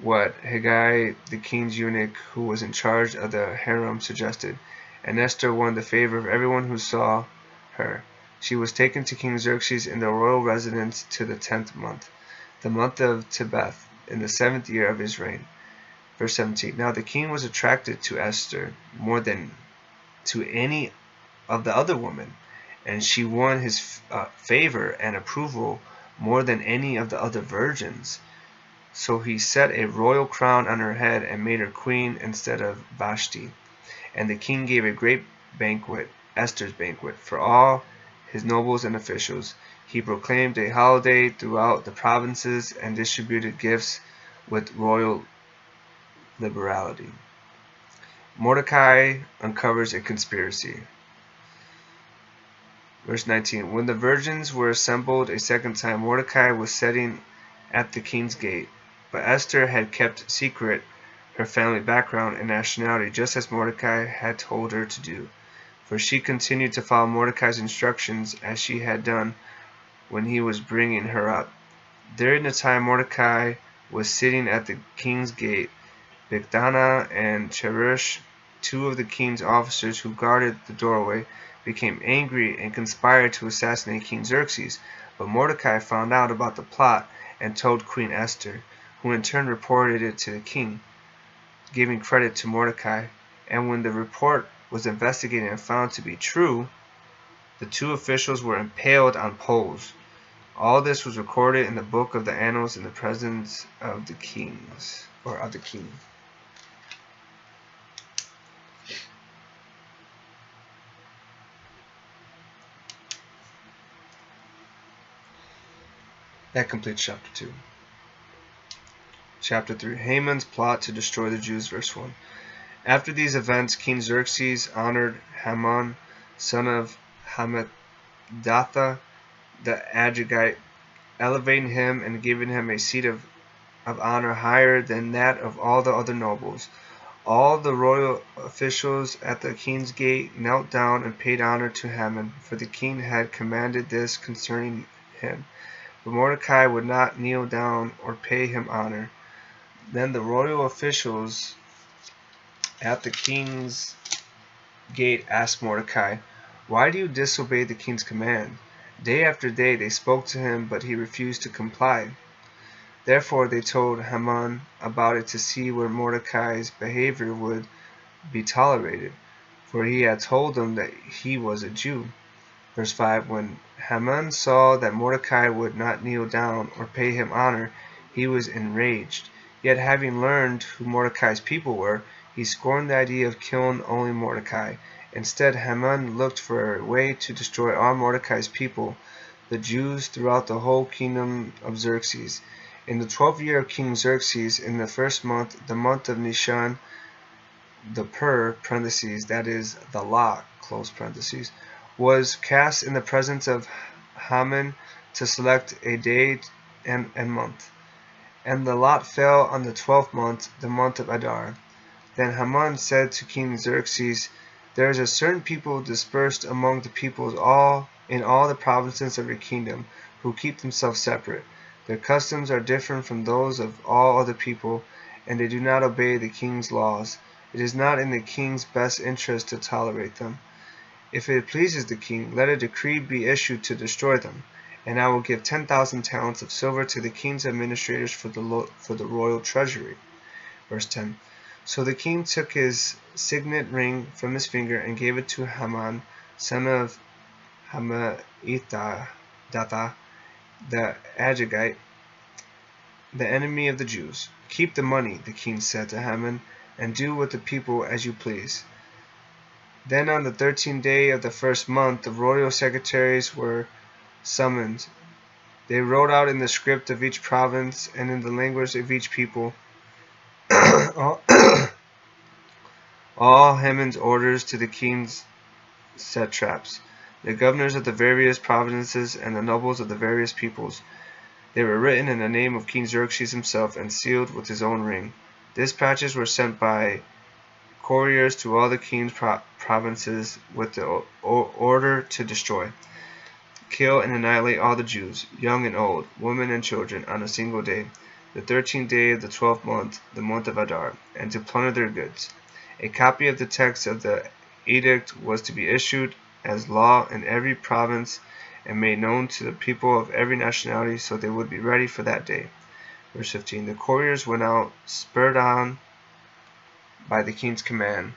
what Hegai, the king's eunuch who was in charge of the harem, suggested, and Esther won the favor of everyone who saw her. She was taken to King Xerxes in the royal residence to the 10th month, the month of Tebeth, in the 7th year of his reign. Verse 17. Now the king was attracted to Esther more than to any of the other women, and she won his favor and approval more than any of the other virgins. So he set a royal crown on her head and made her queen instead of Vashti. And the king gave a great banquet, Esther's banquet, for all his nobles and officials. He proclaimed a holiday throughout the provinces and distributed gifts with royal liberality. Mordecai uncovers a conspiracy. Verse 19. When the virgins were assembled a second time, Mordecai was sitting at the king's gate. But Esther had kept secret her family background and nationality, just as Mordecai had told her to do. For she continued to follow Mordecai's instructions as she had done when he was bringing her up. During the time Mordecai was sitting at the king's gate, Bigthana and Cheresh, two of the king's officers who guarded the doorway, became angry and conspired to assassinate King Xerxes. But Mordecai found out about the plot and told Queen Esther, who in turn reported it to the king, giving credit to Mordecai. And when the report was investigated and found to be true, the two officials were impaled on poles. All this was recorded in the book of the annals in the presence of the kings, or of the king. That completes chapter 2. Chapter 3. Haman's plot to destroy the Jews, verse 1. After these events, King Xerxes honored Haman, son of Hammedatha, the Agagite, elevating him and giving him a seat of honor higher than that of all the other nobles. All the royal officials at the king's gate knelt down and paid honor to Haman, for the king had commanded this concerning him. But Mordecai would not kneel down or pay him honor. Then the royal officials at the king's gate asked Mordecai, "Why do you disobey the king's command?" Day after day they spoke to him, but he refused to comply. Therefore they told Haman about it to see where Mordecai's behavior would be tolerated, for he had told them that he was a Jew. Verse 5. When Haman saw that Mordecai would not kneel down or pay him honor, he was enraged. Yet having learned who Mordecai's people were, he scorned the idea of killing only Mordecai. Instead, Haman looked for a way to destroy all Mordecai's people, the Jews, throughout the whole kingdom of Xerxes. In the 12th year of King Xerxes, in the first month, the month of Nishan, the that is, the lot, was cast in the presence of Haman to select a day and month. And the lot fell on the 12th month, the month of Adar. Then Haman said to King Xerxes, "There is a certain people dispersed among the peoples in all the provinces of your kingdom, who keep themselves separate. Their customs are different from those of all other people, and they do not obey the king's laws. It is not in the king's best interest to tolerate them. If it pleases the king, let a decree be issued to destroy them, and I will give 10,000 talents of silver to the king's administrators for the royal treasury." Verse 10. So the king took his signet ring from his finger and gave it to Haman, son of Hammedatha, the Agagite, the enemy of the Jews. "Keep the money," the king said to Haman, "and do with the people as you please." Then on the 13th day of the first month, the royal secretaries were summoned. They wrote out in the script of each province and in the language of each people all Haman's orders to the king's satraps, the governors of the various provinces, and the nobles of the various peoples. They were written in the name of King Xerxes himself and sealed with his own ring. Dispatches were sent by couriers to all the king's provinces with the order to destroy, kill, and annihilate all the Jews, young and old, women and children, on a single day, the 13th day of the 12th month, the month of Adar, and to plunder their goods. A copy of the text of the edict was to be issued as law in every province and made known to the people of every nationality, so they would be ready for that day. Verse 15. The couriers went out, spurred on by the king's command,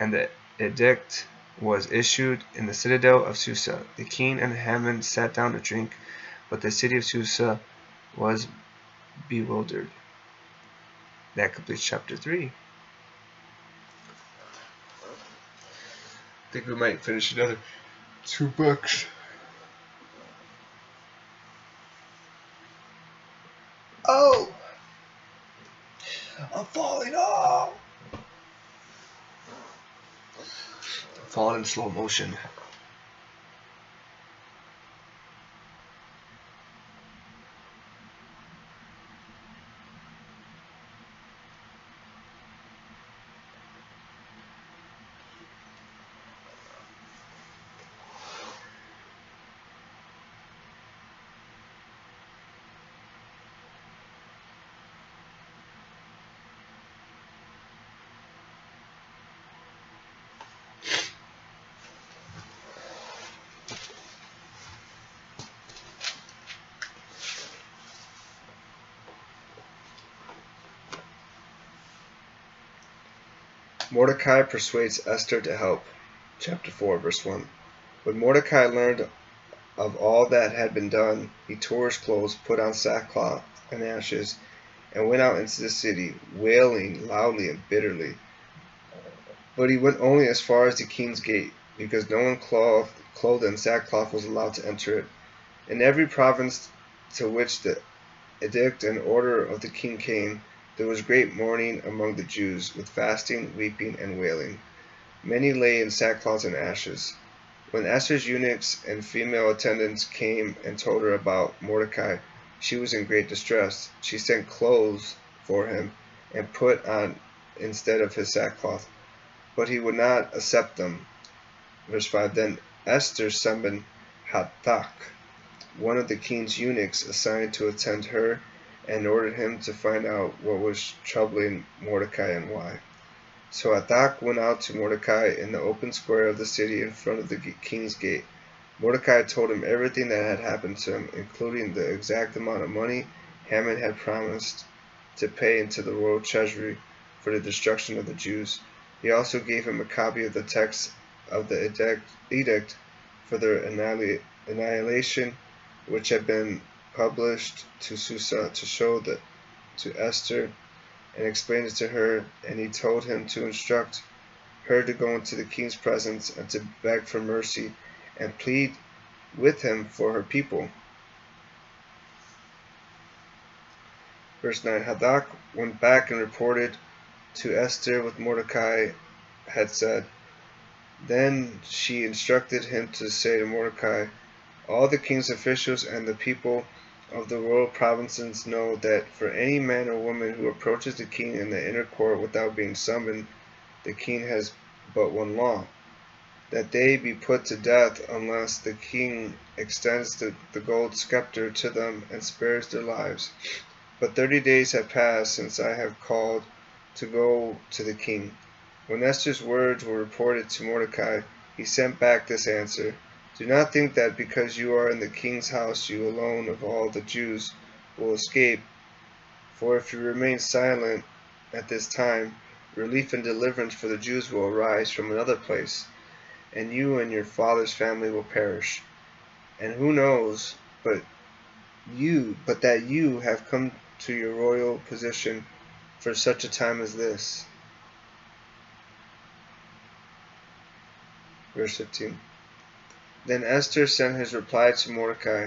and the edict was issued in the citadel of Susa. The king and Haman sat down to drink, but the city of Susa was bewildered. That completes chapter 3. I think we might finish another 2 books. Oh! I'm falling off! I'm falling in slow motion. Mordecai persuades Esther to help. Chapter 4, verse 1. When Mordecai learned of all that had been done, he tore his clothes, put on sackcloth and ashes, and went out into the city, wailing loudly and bitterly. But he went only as far as the king's gate, because no one clothed in sackcloth was allowed to enter it. In every province to which the edict and order of the king came, there was great mourning among the Jews, with fasting, weeping, and wailing. Many lay in sackcloth and ashes. When Esther's eunuchs and female attendants came and told her about Mordecai, she was in great distress. She sent clothes for him and put on instead of his sackcloth, but he would not accept them. Verse 5. Then Esther summoned Hathach, one of the king's eunuchs assigned to attend her, and ordered him to find out what was troubling Mordecai and why. So Hathach went out to Mordecai in the open square of the city in front of the king's gate. Mordecai told him everything that had happened to him, including the exact amount of money Haman had promised to pay into the royal treasury for the destruction of the Jews. He also gave him a copy of the text of the edict for their annihilation, which had been published to Susa, to show that to Esther and explain it to her, and he told him to instruct her to go into the king's presence and to beg for mercy and plead with him for her people. Verse 9. Hathach went back and reported to Esther what Mordecai had said. Then she instructed him to say to Mordecai, all the king's officials and the people of the royal provinces know that for any man or woman who approaches the king in the inner court without being summoned, the king has but one law, that they be put to death unless the king extends the gold scepter to them and spares their lives. But 30 days have passed since I have called to go to the king. When Esther's words were reported to Mordecai, he sent back this answer. Do not think that because you are in the king's house, you alone of all the Jews will escape. For if you remain silent at this time, relief and deliverance for the Jews will arise from another place, and you and your father's family will perish. And who knows but that you have come to your royal position for such a time as this. Verse 15. Then Esther sent his reply to Mordecai,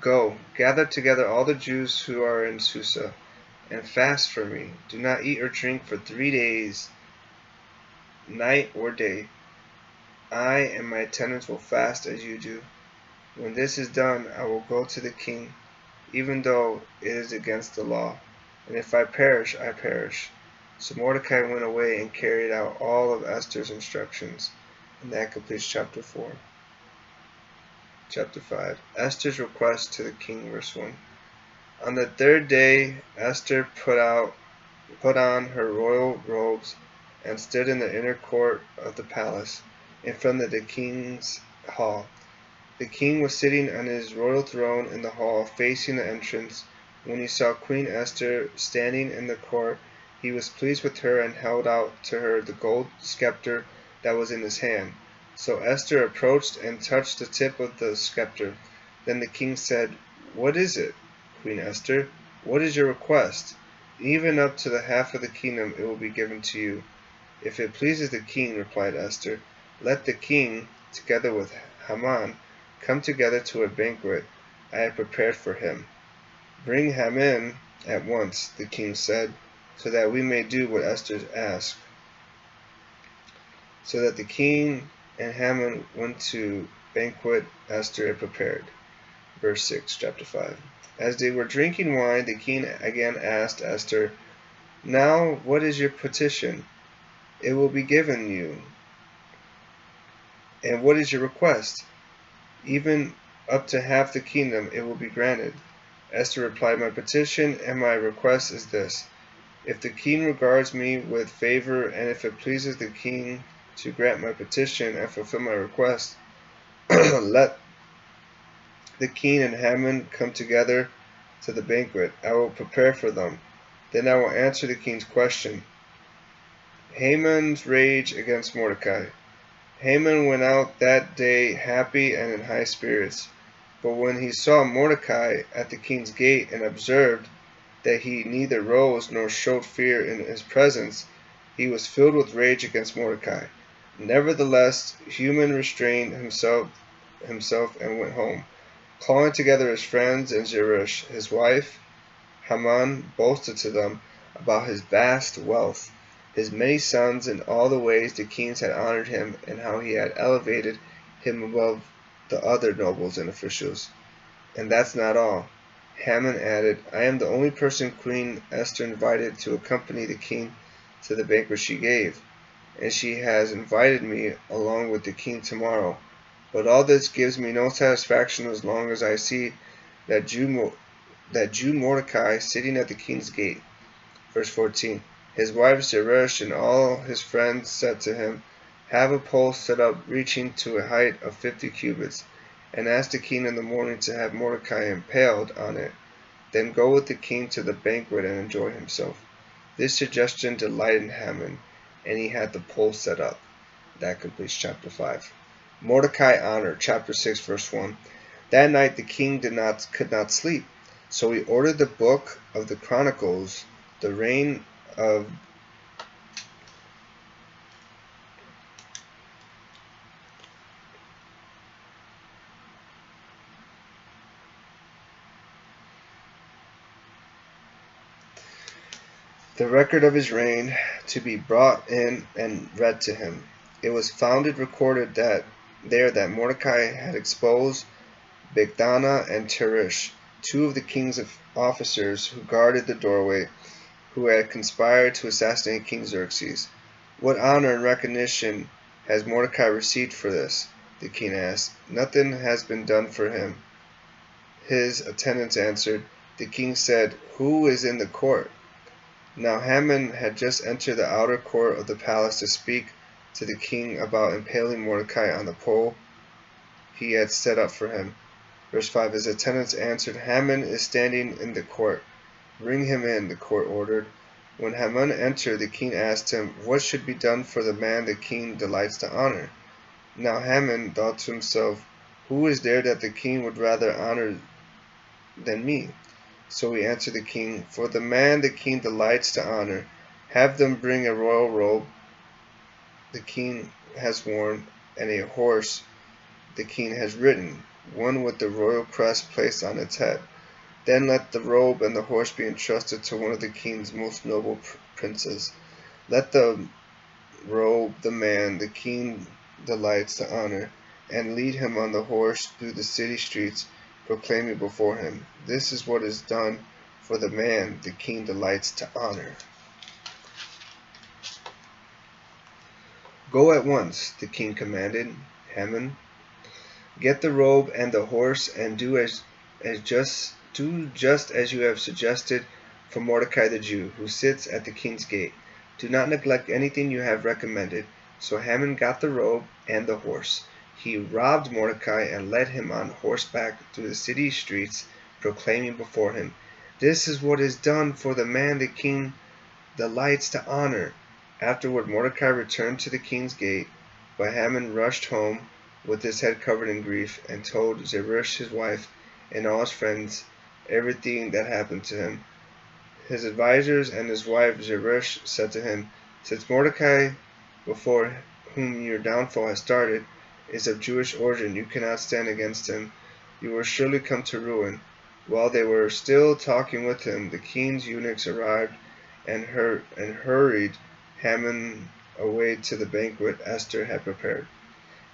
go, gather together all the Jews who are in Susa, and fast for me. Do not eat or drink for 3 days, night or day. I and my attendants will fast as you do. When this is done, I will go to the king, even though it is against the law. And if I perish, I perish. So Mordecai went away and carried out all of Esther's instructions. And that completes chapter 4. Chapter 5. Esther's request to the king, verse 1. On the third day Esther put on her royal robes and stood in the inner court of the palace, in front of the king's hall. The king was sitting on his royal throne in the hall, facing the entrance. When he saw Queen Esther standing in the court, he was pleased with her and held out to her the gold scepter that was in his hand. So Esther approached and touched the tip of the scepter. Then the king said, "What is it, Queen Esther? What is your request? Even up to the half of the kingdom it will be given to you." "If it pleases the king," replied Esther, "let the king, together with Haman, come together to a banquet I have prepared for him." "Bring Haman at once," the king said, "so that we may do what Esther asked." So that the king and Haman went to banquet Esther had prepared. Verse 6, chapter 5. As they were drinking wine, the king again asked Esther, "Now what is your petition? It will be given you. And what is your request? Even up to half the kingdom it will be granted." Esther replied, "My petition and my request is this. If the king regards me with favor, and if it pleases the king to grant my petition and fulfill my request, let the king and Haman come together to the banquet. I will prepare for them. Then I will answer the king's question." Haman's rage against Mordecai. Haman went out that day happy and in high spirits. But when he saw Mordecai at the king's gate and observed that he neither rose nor showed fear in his presence, he was filled with rage against Mordecai. Nevertheless, Haman restrained himself and went home. Calling together his friends and Zeresh, his wife, Haman boasted to them about his vast wealth, his many sons, and all the ways the kings had honored him, and how he had elevated him above the other nobles and officials. And that's not all. Haman added, "I am the only person Queen Esther invited to accompany the king to the banquet she gave, and she has invited me along with the king tomorrow. But all this gives me no satisfaction as long as I see that Jew Mordecai sitting at the king's gate." Verse 14. His wife Zeresh and all his friends said to him, "Have a pole set up reaching to a height of 50 cubits, and ask the king in the morning to have Mordecai impaled on it. Then go with the king to the banquet and enjoy himself." This suggestion delighted Haman, and he had the pole set up. That completes chapter 5. Mordecai honor, chapter 6, verse 1. That night the king could not sleep, so he ordered the book of the Chronicles, the reign of the record of his reign, to be brought in and read to him. It was found recorded that Mordecai had exposed Bigthana and Teresh, two of the king's officers who guarded the doorway, who had conspired to assassinate King Xerxes. "What honor and recognition has Mordecai received for this?" the king asked. "Nothing has been done for him," his attendants answered. The king said, "Who is in the court?" Now Haman had just entered the outer court of the palace to speak to the king about impaling Mordecai on the pole he had set up for him. Verse 5. His attendants answered, "Haman is standing in the court." "Bring him in," the court ordered. When Haman entered, the king asked him, "What should be done for the man the king delights to honor?" Now Haman thought to himself, "Who is there that the king would rather honor than me?" So he answered the king, "For the man the king delights to honor, have them bring a royal robe the king has worn, and a horse the king has ridden, one with the royal crest placed on its head. Then let the robe and the horse be entrusted to one of the king's most noble princes. Let the robe the man the king delights to honor, and lead him on the horse through the city streets, proclaiming before him, 'This is what is done for the man the king delights to honor.'" Go at once, the king commanded Haman. Get the robe and the horse, and do just as you have suggested for Mordecai the Jew, who sits at the king's gate. Do not neglect anything you have recommended. So Haman got the robe and the horse. He robbed Mordecai and led him on horseback through the city streets, proclaiming before him, "This is what is done for the man the king delights to honor." Afterward Mordecai returned to the king's gate, but Haman rushed home with his head covered in grief, and told Zeresh his wife and all his friends everything that happened to him. His advisers and his wife Zeresh said to him, "Since Mordecai, before whom your downfall has started, is of Jewish origin, you cannot stand against him. You will surely come to ruin." While they were still talking with him, the king's eunuchs arrived and hurried Haman away to the banquet Esther had prepared.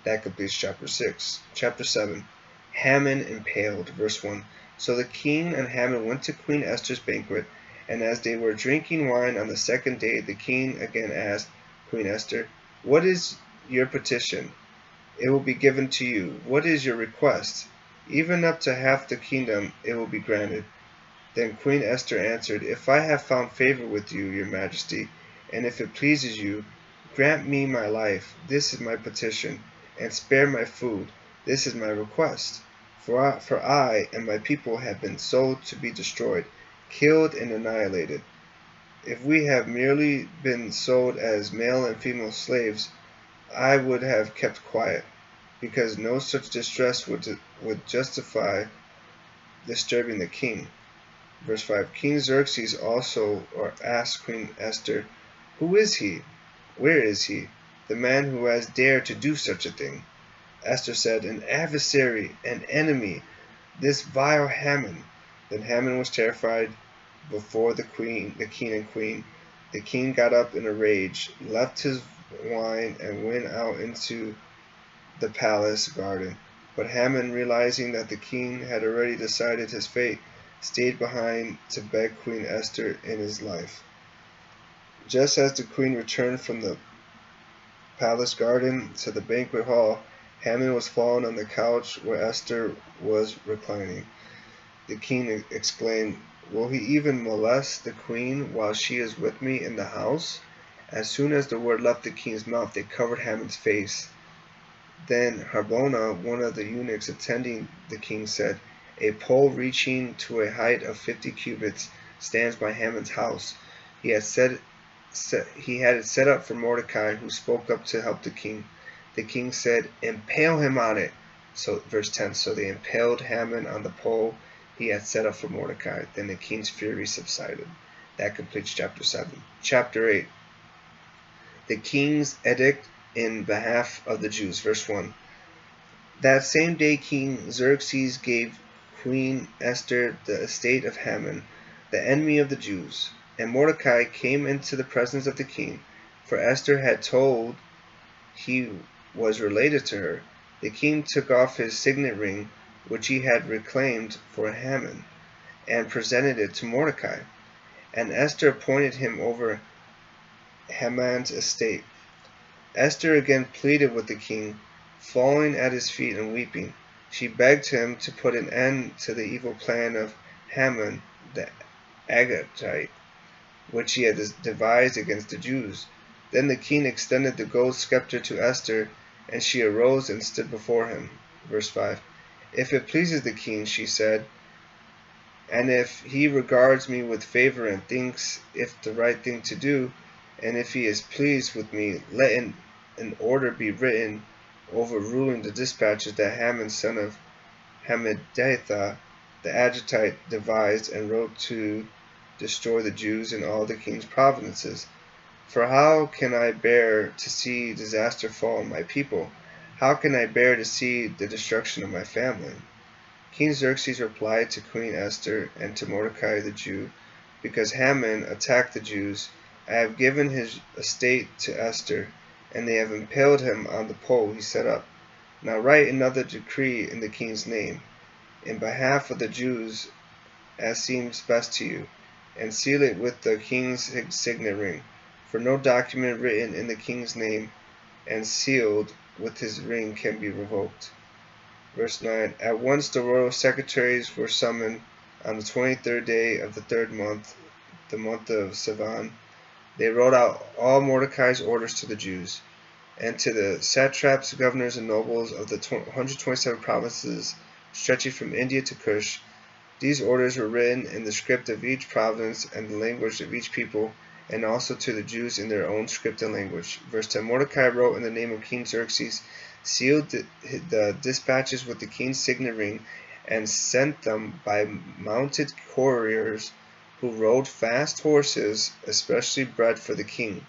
That completes chapter 6. Chapter 7. Haman impaled. Verse 1. So the king and Haman went to Queen Esther's banquet, and as they were drinking wine on the second day, the king again asked Queen Esther, "What is your petition? It will be given to you. What is your request? Even up to half the kingdom it will be granted." Then Queen Esther answered, "If I have found favor with you, your majesty, and if it pleases you, grant me my life. This is my petition. And spare my food. This is my request. For I and my people have been sold to be destroyed, killed and annihilated. If we have merely been sold as male and female slaves, I would have kept quiet, because no such distress would justify disturbing the king." Verse 5. King Xerxes also asked Queen Esther, "Who is he? Where is he? The man who has dared to do such a thing?" Esther said, "An adversary, an enemy, this vile Haman." Then Haman was terrified before the king and queen. The king got up in a rage, left his wine, and went out into the palace garden. But Haman, realizing that the king had already decided his fate, stayed behind to beg Queen Esther in his life. Just as the queen returned from the palace garden to the banquet hall, Haman was fallen on the couch where Esther was reclining. The king exclaimed, "Will he even molest the queen while she is with me in the house?" As soon as the word left the king's mouth, they covered Haman's face. Then Harbona, one of the eunuchs attending the king, said, "A pole reaching to a height of 50 cubits stands by Haman's house. He had it set up for Mordecai, who spoke up to help the king." The king said, "Impale him on it." So, verse 10. So they impaled Haman on the pole he had set up for Mordecai. Then the king's fury subsided. That completes chapter 7. Chapter 8. The king's edict in behalf of the Jews. Verse 1. That same day King Xerxes gave Queen Esther the estate of Haman, the enemy of the Jews. And Mordecai came into the presence of the king, for Esther had told he was related to her. The king took off his signet ring, which he had reclaimed for Haman, and presented it to Mordecai. And Esther appointed him over Haman's estate. Esther again pleaded with the king, falling at his feet and weeping. She begged him to put an end to the evil plan of Haman the Agagite, which he had devised against the Jews. Then the king extended the gold scepter to Esther, and she arose and stood before him. Verse 5. "If it pleases the king," she said, "and if he regards me with favor and thinks it the right thing to do, and if he is pleased with me, let an order be written overruling the dispatches that Haman, son of Hammedatha, the Agagite, devised and wrote to destroy the Jews in all the king's provinces. For how can I bear to see disaster fall on my people? How can I bear to see the destruction of my family?" King Xerxes replied to Queen Esther and to Mordecai the Jew, "Because Haman attacked the Jews, I have given his estate to Esther, and they have impaled him on the pole he set up. Now write another decree in the king's name, in behalf of the Jews, as seems best to you, and seal it with the king's signet ring. For no document written in the king's name and sealed with his ring can be revoked. Verse 9. At once the royal secretaries were summoned on the 23rd day of the third month, the month of Sivan. They wrote out all Mordecai's orders to the Jews, and to the satraps, governors, and nobles of the 127 provinces stretching from India to Cush. These orders were written in the script of each province and the language of each people, and also to the Jews in their own script and language. Verse 10. Mordecai wrote in the name of King Xerxes, sealed the dispatches with the king's signet ring, and sent them by mounted couriers who rode fast horses, especially bred for the king.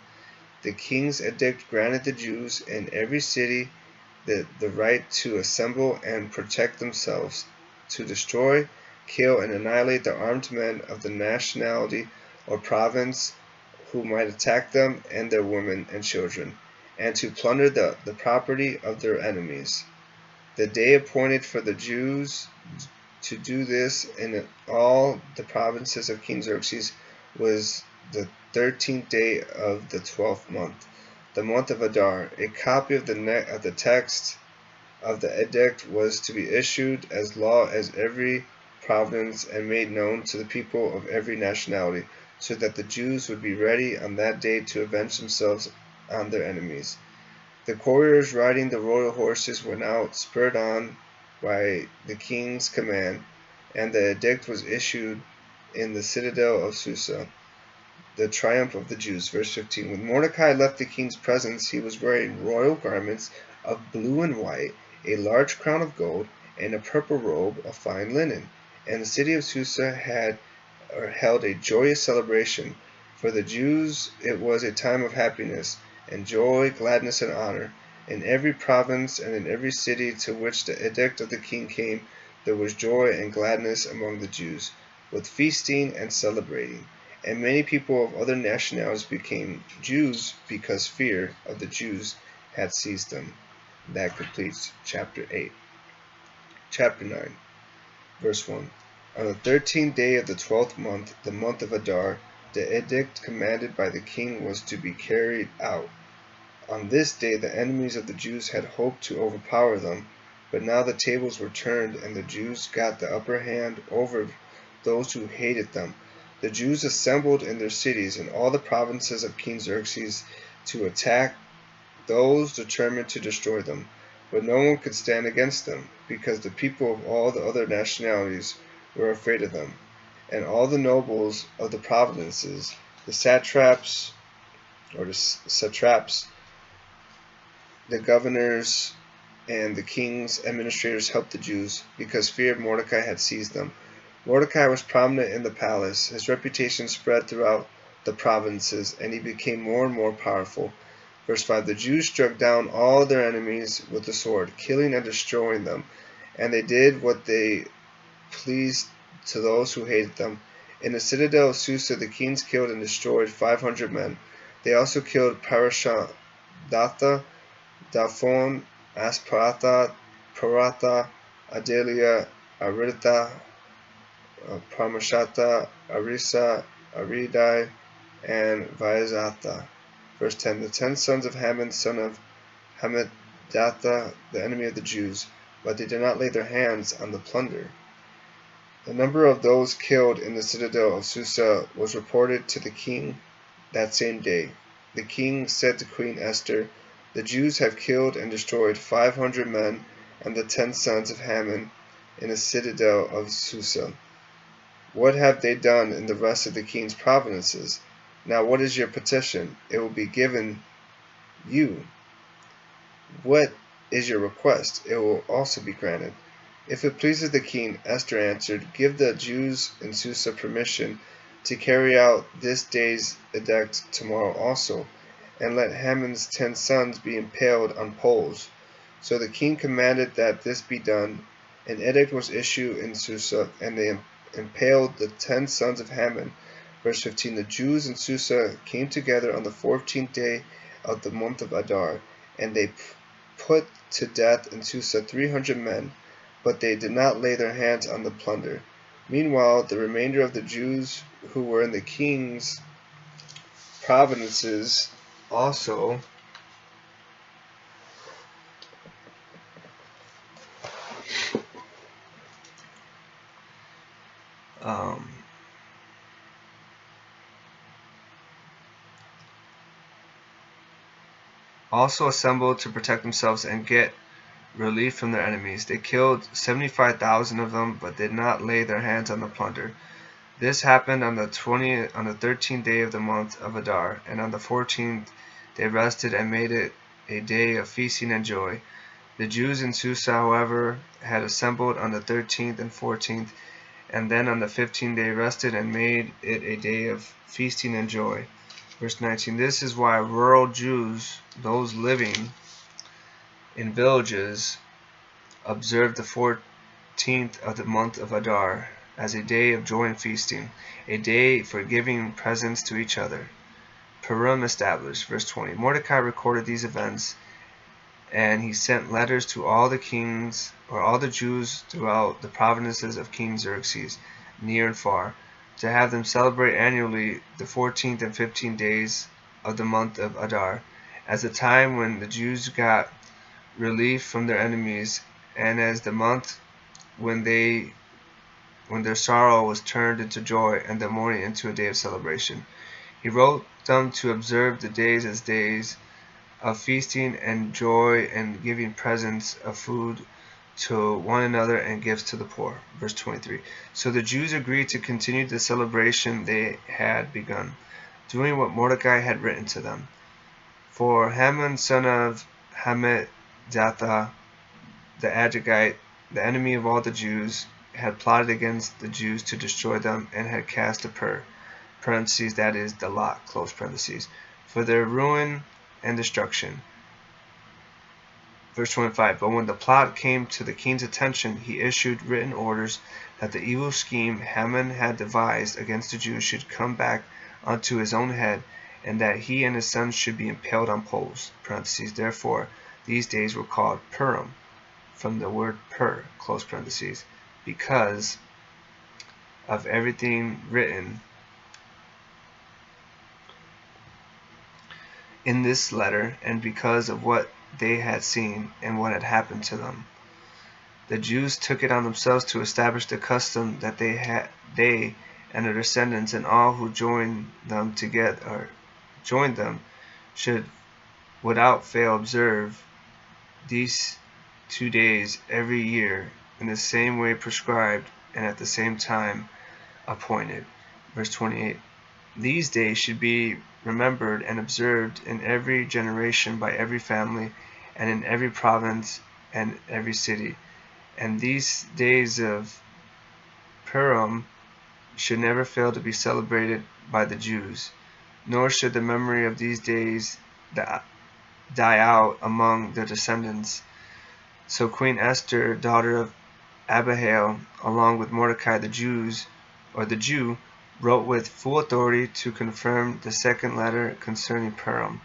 The king's edict granted the Jews in every city the right to assemble and protect themselves, to destroy, kill, and annihilate the armed men of the nationality or province who might attack them and their women and children, and to plunder the property of their enemies. The day appointed for the Jews to do this in all the provinces of King Xerxes was the 13th day of the 12th month, the month of Adar. A copy of the text of the edict was to be issued as law as every province and made known to the people of every nationality, so that the Jews would be ready on that day to avenge themselves on their enemies. The couriers riding the royal horses went out, spurred on by the king's command, and the edict was issued in the citadel of Susa. The triumph of the Jews. Verse 15. When Mordecai left the king's presence, he was wearing royal garments of blue and white, a large crown of gold, and a purple robe of fine linen. And the city of Susa held a joyous celebration. For the Jews it was a time of happiness, and joy, gladness, and honor. In every province and in every city to which the edict of the king came, there was joy and gladness among the Jews, with feasting and celebrating. And many people of other nationalities became Jews because fear of the Jews had seized them. That completes chapter 8. Chapter 9, verse 1. On the 13th day of the 12th month, the month of Adar, the edict commanded by the king was to be carried out. On this day the enemies of the Jews had hoped to overpower them, but now the tables were turned and the Jews got the upper hand over those who hated them. The Jews assembled in their cities in all the provinces of King Xerxes to attack those determined to destroy them, but no one could stand against them, because the people of all the other nationalities were afraid of them. And all the nobles of the provinces, the satraps, the governors, and the king's administrators helped the Jews, because fear of Mordecai had seized them. Mordecai was prominent in the palace. His reputation spread throughout the provinces, and he became more and more powerful. Verse 5. The Jews struck down all their enemies with the sword, killing and destroying them, and they did what they pleased to those who hated them. In the citadel of Susa, the kings killed and destroyed 500 men. They also killed Parashandatha, Daphon, Asparatha, Paratha, Adelia, Aritha, Parmashata, Arisa, Aridai, and Vaizatha. Verse 10. The 10 sons of Haman, son of Hammedatha, the enemy of the Jews, but they did not lay their hands on the plunder. The number of those killed in the citadel of Susa was reported to the king that same day. The king said to Queen Esther, the Jews have killed and destroyed 500 men and the 10 sons of Haman in the citadel of Susa. What have they done in the rest of the king's provinces? Now what is your petition? It will be given you. What is your request? It will also be granted. If it pleases the king, Esther answered, give the Jews in Susa permission to carry out this day's edict tomorrow also, and let Haman's 10 sons be impaled on poles. So the king commanded that this be done. An edict was issued in Susa, and they impaled the 10 sons of Haman. Verse 15. The Jews in Susa came together on the 14th day of the month of Adar, and they put to death in Susa 300 men, but they did not lay their hands on the plunder. Meanwhile, the remainder of the Jews who were in the king's provinces also also assembled to protect themselves and get relief from their enemies. They killed 75,000 of them, but did not lay their hands on the plunder. This happened on the 13th day of the month of Adar, and on the 14th they rested and made it a day of feasting and joy. The Jews in Susa, however, had assembled on the 13th and 14th, and then on the 15th they rested and made it a day of feasting and joy. Verse 19, this is why rural Jews, those living in villages, observe the 14th of the month of Adar as a day of joy and feasting, a day for giving presents to each other. Purim established. Verse 20, Mordecai recorded these events, and he sent letters to all the kings, or all the Jews throughout the provinces of King Xerxes, near and far, to have them celebrate annually the 14th and 15th days of the month of Adar, as a time when the Jews got relief from their enemies, and as the month when their sorrow was turned into joy, and the mourning into a day of celebration. He wrote them to observe the days as days of feasting and joy, and giving presents of food to one another and gifts to the poor. Verse 23. So the Jews agreed to continue the celebration they had begun, doing what Mordecai had written to them. For Haman, son of Hammedatha, the Agagite, the enemy of all the Jews, had plotted against the Jews to destroy them, and had cast a parentheses, that is, the lot, close parentheses, for their ruin and destruction. Verse 25, but when the plot came to the king's attention, he issued written orders that the evil scheme Haman had devised against the Jews should come back onto his own head, and that he and his sons should be impaled on poles. Parentheses, therefore, these days were called Purim, from the word pur, close parentheses, because of everything written in this letter, and because of what they had seen and what had happened to them. The Jews took it on themselves to establish the custom that they and their descendants and all who joined them should without fail observe these 2 days every year in the same way prescribed and at the same time appointed. Verse 28. These days should be remembered and observed in every generation by every family, and in every province and every city. And these days of Purim should never fail to be celebrated by the Jews, nor should the memory of these days die out among their descendants. So Queen Esther, daughter of Abihail, along with Mordecai the Jew, wrote with full authority to confirm the second letter concerning Purim.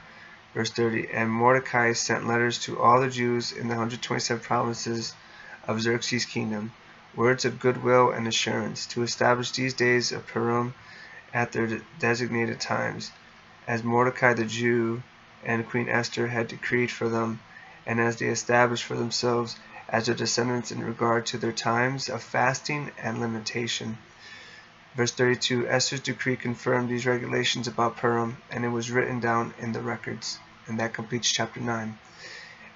Verse 30, and Mordecai sent letters to all the Jews in the 127 provinces of Xerxes' kingdom, words of goodwill and assurance, to establish these days of Purim at their designated times, as Mordecai the Jew and Queen Esther had decreed for them, and as they established for themselves as their descendants in regard to their times of fasting and limitation. Verse 32, Esther's decree confirmed these regulations about Purim, and it was written down in the records. And that completes chapter 9.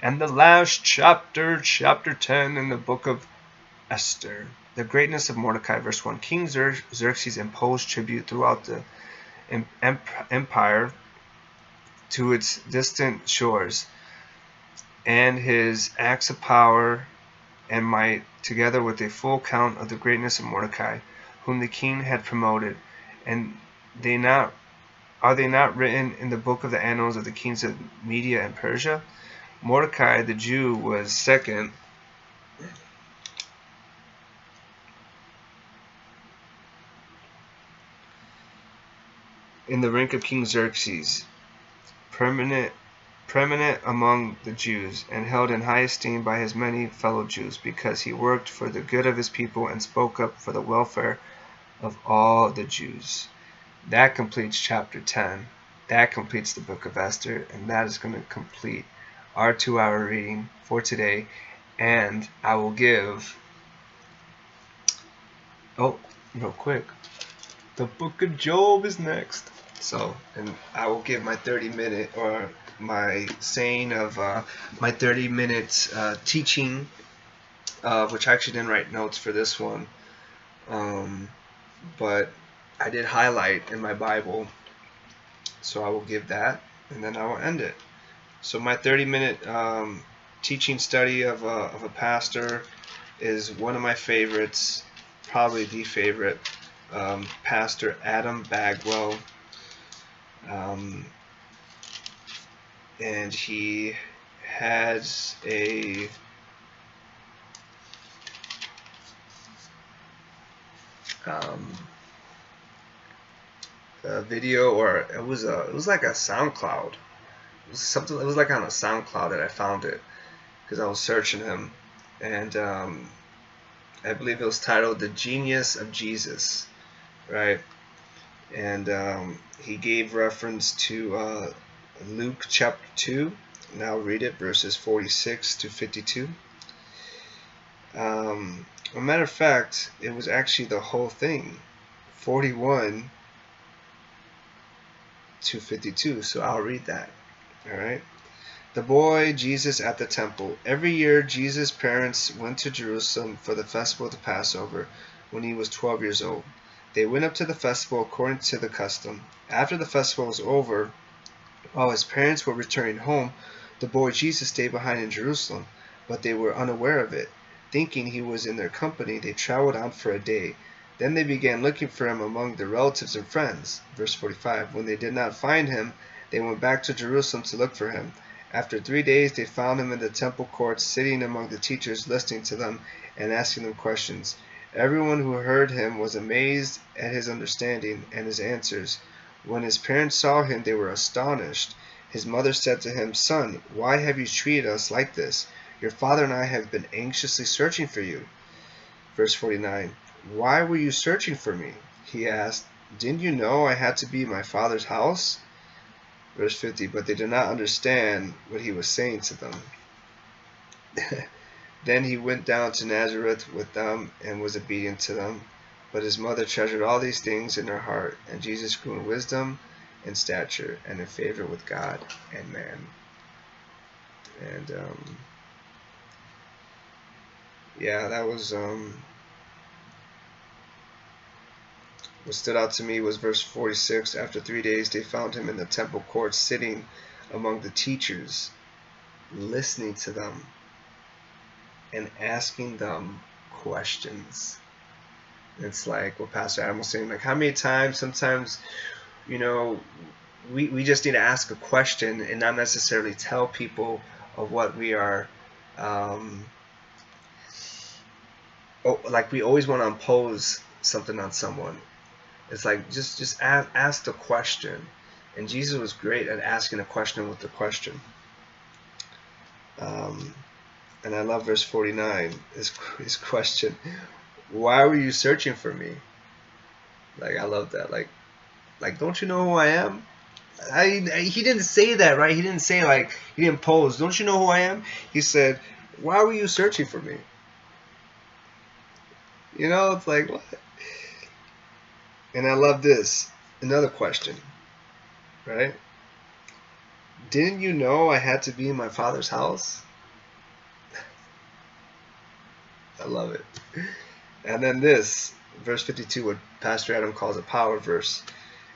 And the last chapter, chapter 10 in the book of Esther. The greatness of Mordecai, verse 1. King Xerxes imposed tribute throughout the empire to its distant shores, and his acts of power and might, together with a full count of the greatness of Mordecai, whom the king had promoted, and are they not written in the book of the annals of the kings of Media and Persia? Mordecai the Jew was second in the rank of King Xerxes, preeminent among the Jews, and held in high esteem by his many fellow Jews, because he worked for the good of his people and spoke up for the welfare of all the Jews. That completes chapter 10. That completes the book of Esther, and that is going to complete our 2-hour reading for today. And I will give real quick. The book of Job is next. So, and I will give my 30-minute, or my saying of my 30-minute teaching, which I actually didn't write notes for this one, but I did highlight in my Bible. So I will give that, and then I will end it. So my 30-minute teaching study of a pastor is one of my favorites, probably the favorite, Pastor Adam Bagwell. And he has a video, or it was like a SoundCloud. It was something. It was like on a SoundCloud that I found it because I was searching him, and I believe it was titled "The Genius of Jesus," right? And he gave reference to Luke chapter 2. And I'll read it, verses 46 to 52. A matter of fact, it was actually the whole thing, 41 to 52. So I'll read that. All right. The boy Jesus at the temple. Every year, Jesus' parents went to Jerusalem for the festival of the Passover when he was 12 years old. They went up to the festival according to the custom. After the festival was over, while his parents were returning home, the boy Jesus stayed behind in Jerusalem, but they were unaware of it. Thinking he was in their company, they traveled on for a day. Then they began looking for him among their relatives and friends. Verse 45. When they did not find him, they went back to Jerusalem to look for him. After 3 days, they found him in the temple courts, sitting among the teachers, listening to them and asking them questions. Everyone who heard him was amazed at his understanding and his answers. When his parents saw him, they were astonished. His mother said to him, "Son, why have you treated us like this? Your father and I have been anxiously searching for you." Verse 49. "Why were you searching for me?" he asked. "Didn't you know I had to be in my father's house?" Verse 50. But they did not understand what he was saying to them. Then he went down to Nazareth with them and was obedient to them. But his mother treasured all these things in her heart, and Jesus grew in wisdom and stature and in favor with God and man. And yeah, that was what stood out to me was verse 46. After 3 days, they found him in the temple courts, sitting among the teachers, listening to them and asking them questions. It's like what Pastor Adam was saying, like how many times sometimes, you know, we just need to ask a question and not necessarily tell people of what we are, like we always want to impose something on someone. It's like just ask the question. And Jesus was great at asking a question with the question. And I love verse 49, his question, "Why were you searching for me?" Like, I love that. Like don't you know who I am? He didn't say that, right? He didn't say, like, he didn't pose, "Don't you know who I am?" He said, "Why were you searching for me?" You know, it's like, what? And I love this. Another question, right? "Didn't you know I had to be in my father's house?" I love it. And then this, verse 52, what Pastor Adam calls a power verse.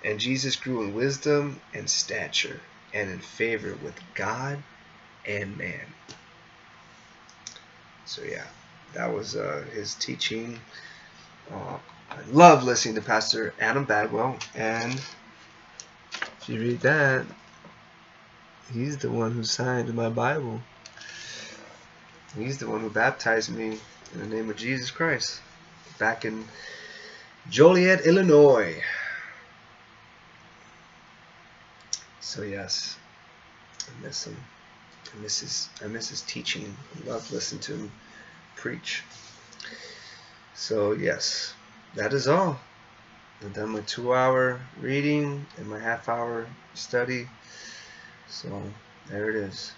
"And Jesus grew in wisdom and stature and in favor with God and man." So yeah, that was his teaching. I love listening to Pastor Adam Bagwell, and if you read that, he's the one who signed my Bible. He's the one who baptized me in the name of Jesus Christ back in Joliet, Illinois. So yes, I miss him. I miss his teaching. I love listening to him preach. So yes, that is all. I've done my 2-hour reading and my half-hour study. So there it is.